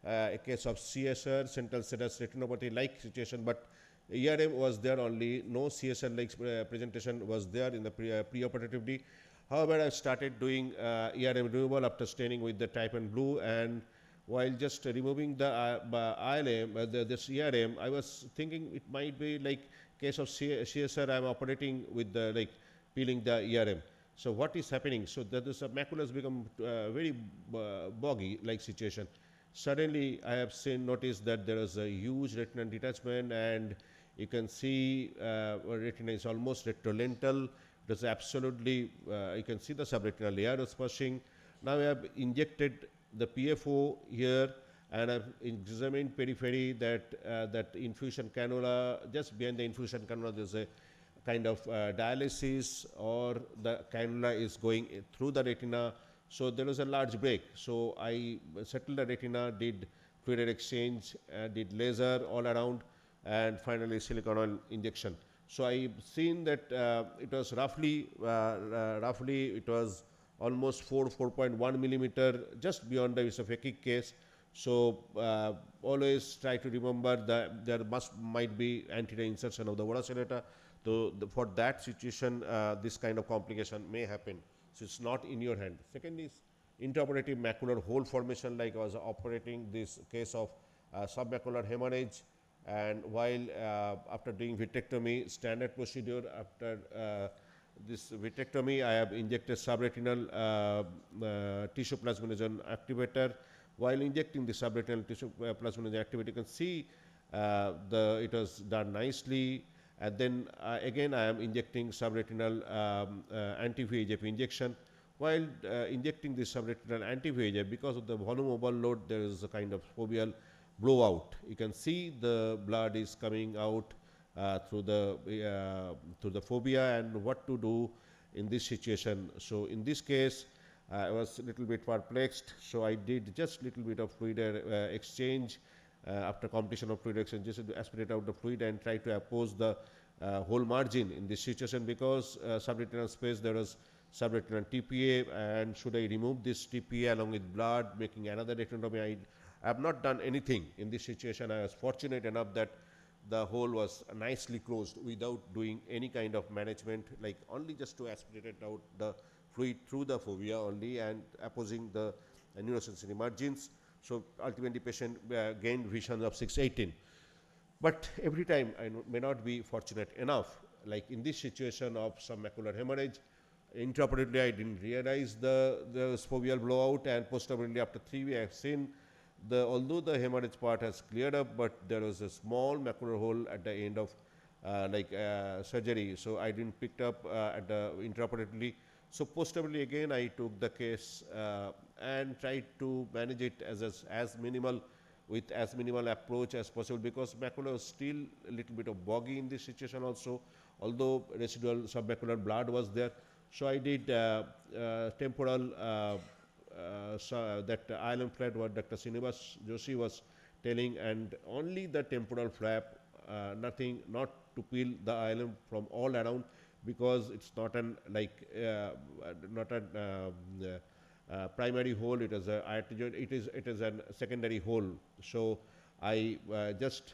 [SPEAKER 10] a case of CSR, central serous retinopathy like situation, but ERM was there only, no CSR like presentation was there in the preoperatively. However, I started doing ERM removal after staining with the type and blue, and while just removing the ILM, this ERM, I was thinking it might be like case of CSR. I'm operating with the like peeling the ERM. So what is happening? So that this macula has become very boggy like situation. Suddenly, I have noticed that there is a huge retinal detachment, and you can see retina is almost retrolental. It is absolutely, you can see the subretinal layer is pushing. Now I have injected the PFO here, and I've examined periphery that infusion cannula, just behind the infusion cannula there's a kind of dialysis, or the cannula is going through the retina. So there was a large break. So I settled the retina, did fluid exchange, did laser all around, and finally silicone oil injection. So I've seen that it was roughly it was almost 4.1 millimeter just beyond the isophakic case. So always try to remember that there might be anterior insertion of the varicellata. So for that situation, this kind of complication may happen. So it's not in your hand. Second is intraoperative macular hole formation, like I was operating this case of submacular hemorrhage, and while after doing vitrectomy, standard procedure after this vitrectomy, I have injected subretinal tissue plasminogen activator. While injecting the subretinal tissue plasminogen activator, you can see it was done nicely. And then again, I am injecting subretinal anti-VEGF injection. While injecting the subretinal anti-VEGF, because of the volume overload, there is a kind of foveal blowout. You can see the blood is coming out through the fovea, and what to do in this situation. So in this case, I was a little bit perplexed, so I did just little bit of fluid exchange. After completion of fluid exchange, just to aspirate out the fluid and try to oppose the whole margin in this situation, because subretinal space there was subretinal TPA, and should I remove this TPA along with blood, making another retinotomy? I have not done anything in this situation. I was fortunate enough that the hole was nicely closed without doing any kind of management, like only just to aspirate out the fluid through the fovea only and opposing the neurosensory margins. So ultimately patient gained vision of 618. But every time I may not be fortunate enough, like in this situation of some macular hemorrhage, intraoperatively I didn't realize the foveal blowout, and postoperatively after 3 weeks I have seen although the hemorrhage part has cleared up, but there was a small macular hole at the end of surgery. So I didn't pick up at the intraoperatively. So postoperatively again I took the case and tried to manage it as minimal, with as minimal approach as possible, because macula was still a little bit of boggy in this situation also, although residual submacular blood was there. So I did temporal that ILM flap what Dr. Srinivas Joshi was telling, and only the temporal flap, nothing, not to peel the ILM from all around, because it's not an not a primary hole. It is a it is a secondary hole. So I just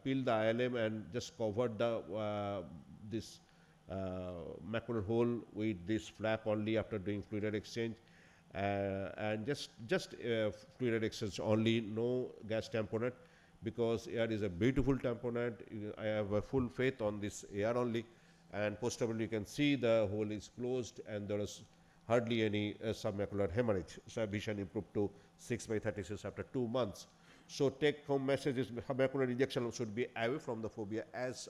[SPEAKER 10] peeled the ILM and just covered the this macular hole with this flap only after doing fluid exchange. And just fluid exchange only, no gas tamponade, because air is a beautiful tamponade. I have a full faith on this air only, and postoperatively you can see the hole is closed and there is hardly any submacular hemorrhage. So vision improved to 6/36 after 2 months. So take home message is macular injection should be away from the fovea as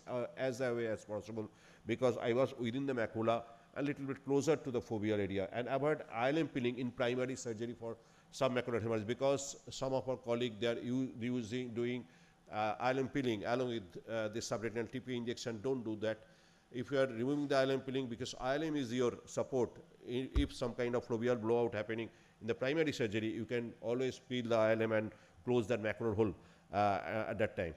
[SPEAKER 10] away as possible, because I was within the macula, a little bit closer to the foveal area, and avoid ILM peeling in primary surgery for submacular hemorrhage, because some of our colleagues they are doing ILM peeling along with the subretinal TP injection. Don't do that. If you are removing the ILM peeling, because ILM is your support, if some kind of foveal blowout happening in the primary surgery, you can always peel the ILM and close that macular hole at that time.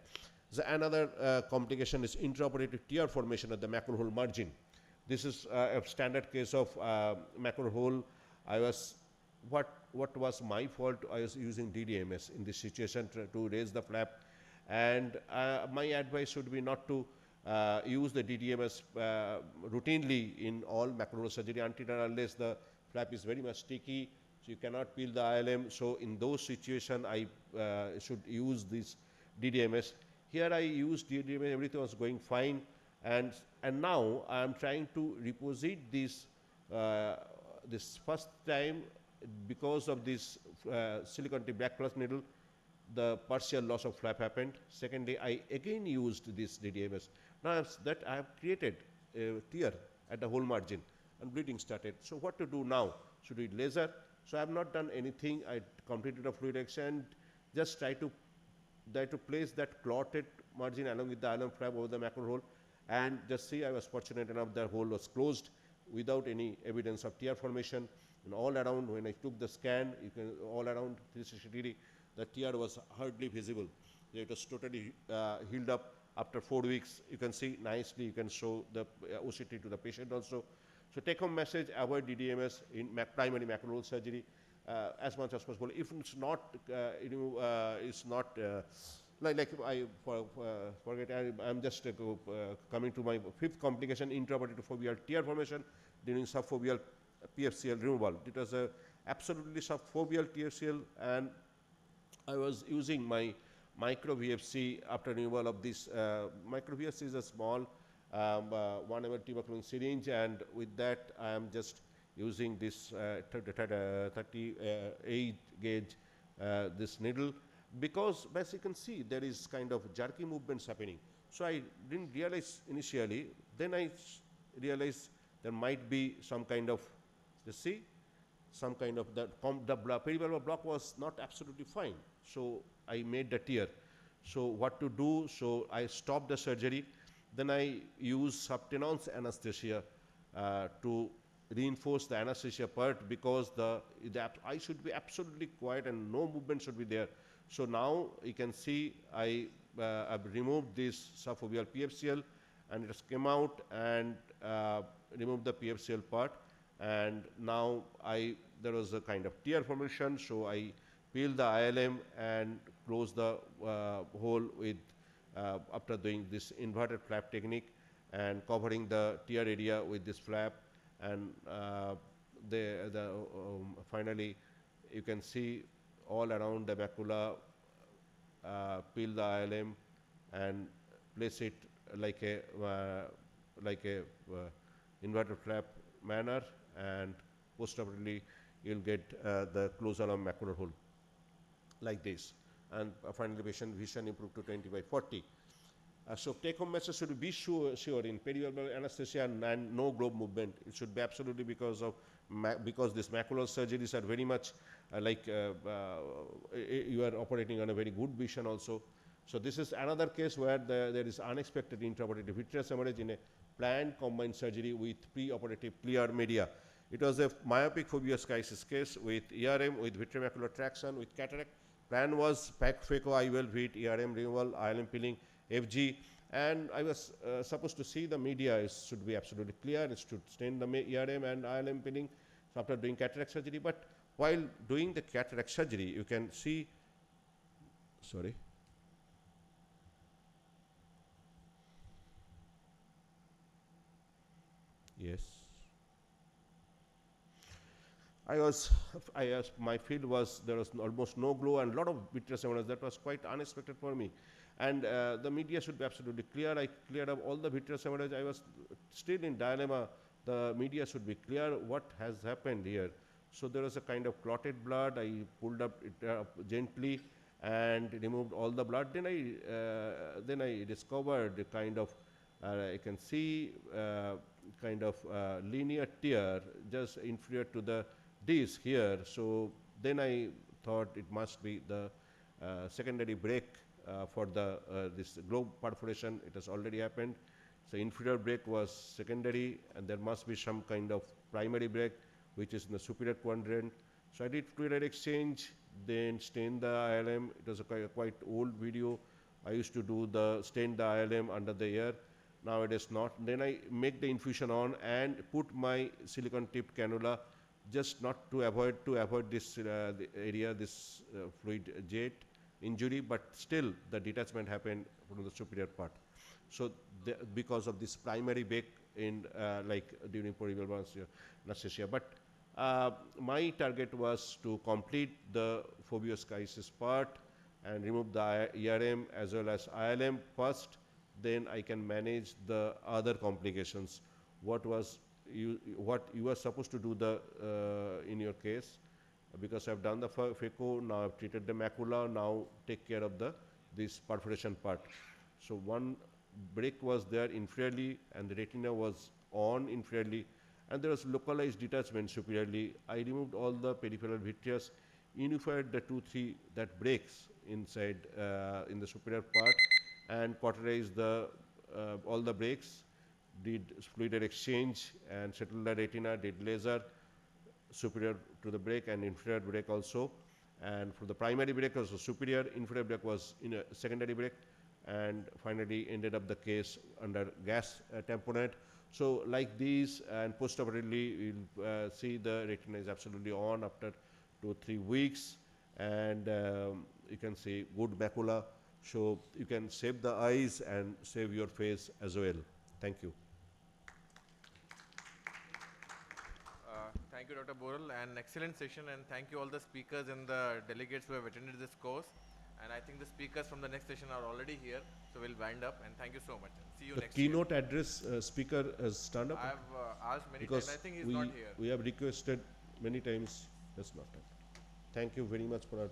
[SPEAKER 10] So another complication is intraoperative tear formation at the macular hole margin. This is a standard case of macular hole. What was my fault? I was using DDMS in this situation to raise the flap, and my advice should be not to use the DDMS routinely in all macular surgery until and unless the flap is very much sticky, so you cannot peel the ILM. So in those situations, I should use this DDMS. Here I used DDMS, everything was going fine, and now I am trying to reposit this this first time, because of this silicon tip black plus needle, the partial loss of flap happened. Secondly, I again used this DDMS. Now that I have created a tear at the whole margin and bleeding started. So what to do now? Should we laser? So I have not done anything. I completed a fluid exchange, just try to place that clotted margin along with the ILM flap over the macular hole, and just see I was fortunate enough the hole was closed without any evidence of tear formation. And all around, when I took the scan, you can all around 360 degree, the tear was hardly visible. It was totally healed up after 4 weeks. You can see nicely, you can show the OCT to the patient also. So take home message, avoid DDMS in primary macular hole surgery. as much as possible. If it's not, it's not like I forget. I'm just coming to my fifth complication: intraoperative foveal tear formation during subfoveal PFCL removal. It was a absolutely subfoveal TFCL, and I was using my micro VFC after removal of this. Micro VFC is a small 1 ml tuberculin syringe, and with that I am just using this 38 gauge this needle, because as you can see there is kind of jerky movements happening. So I didn't realize initially, then I realized there might be some kind of, you see, some kind of the perivalvular block was not absolutely fine. So I made the tear. So what to do? So I stopped the surgery. Then I used subtenons anesthesia to reinforce the anesthesia part, because the eye should be absolutely quiet and no movement should be there. So now you can see I've removed this subfoveal PFCL, and it has come out and removed the PFCL part, and now there was a kind of tear formation, so I peeled the ILM and closed the hole with after doing this inverted flap technique and covering the tear area with this flap, and finally you can see all around the macula, peel the ILM and place it like a inverted flap manner, and postoperatively you'll get the closure of macular hole like this, and finally patient vision improved to 20/40. So take-home message should be sure in perivalvular anesthesia and no globe movement. It should be absolutely because these macular surgeries are very much you are operating on a very good vision also. So this is another case where there is unexpected intraoperative vitreous hemorrhage in a planned combined surgery with preoperative clear media. It was a myopic foveus crisis case with ERM, with vitreomacular traction, with cataract. Plan was phaco, IOL, VIT, ERM removal, ILM peeling, FG, and I was supposed to see the media should be absolutely clear. It should stain the ERM and ILM peeling after doing cataract surgery. But while doing the cataract surgery, you can see, sorry. Yes. My field was, there was almost no glow and a lot of vitreous hemorrhage. That was quite unexpected for me. And the media should be absolutely clear. I cleared up all the vitreous hemorrhage. I was still in dilemma. The media should be clear. What has happened here? So there was a kind of clotted blood. I pulled up it gently and removed all the blood. Then I discovered a kind of, I can see kind of linear tear just inferior to the disc here. So then I thought it must be the secondary break for the this globe perforation. It has already happened. So inferior break was secondary, and there must be some kind of primary break which is in the superior quadrant. So I did fluid exchange, then stained the ILM. It was a quite old video. I used to do the stain the ILM under the ear. Now it is not. Then I make the infusion on and put my silicon tipped cannula, just not to avoid this the area, this fluid jet injury, but still the detachment happened from the superior part. So because of this primary break in during perivalvular anesthesia. But my target was to complete the foveus crisis part and remove the ERM as well as ILM first. Then I can manage the other complications. What you were supposed to do in your case, because I've done the phaco, now I've treated the macula, now take care of this perforation part. So one break was there inferiorly and the retina was on inferiorly, and there was localized detachment superiorly. I removed all the peripheral vitreous, unified the 2-3 that breaks inside in the superior part, and cauterized all the breaks, did fluid exchange and settled the retina, did laser superior to the break and inferior break also. And for the primary break also superior, inferior break was in a secondary break, and finally ended up the case under gas tamponade. So like these, and postoperatively you'll see the retina is absolutely on after 2-3 weeks, and you can see good macula, so you can save the eyes and save your face as well. Thank you.
[SPEAKER 1] Thank you, Dr. Boral, and excellent session, and thank you all the speakers and the delegates who have attended this course. And I think the speakers from the next session are already here, so we'll wind up, and thank you so much. And see you
[SPEAKER 10] The
[SPEAKER 1] next year.
[SPEAKER 10] keynote address speaker has stand up.
[SPEAKER 1] I have asked many
[SPEAKER 10] because
[SPEAKER 1] times. I think he's
[SPEAKER 10] we,
[SPEAKER 1] not here.
[SPEAKER 10] we have requested many times. That's not done. Thank you very much for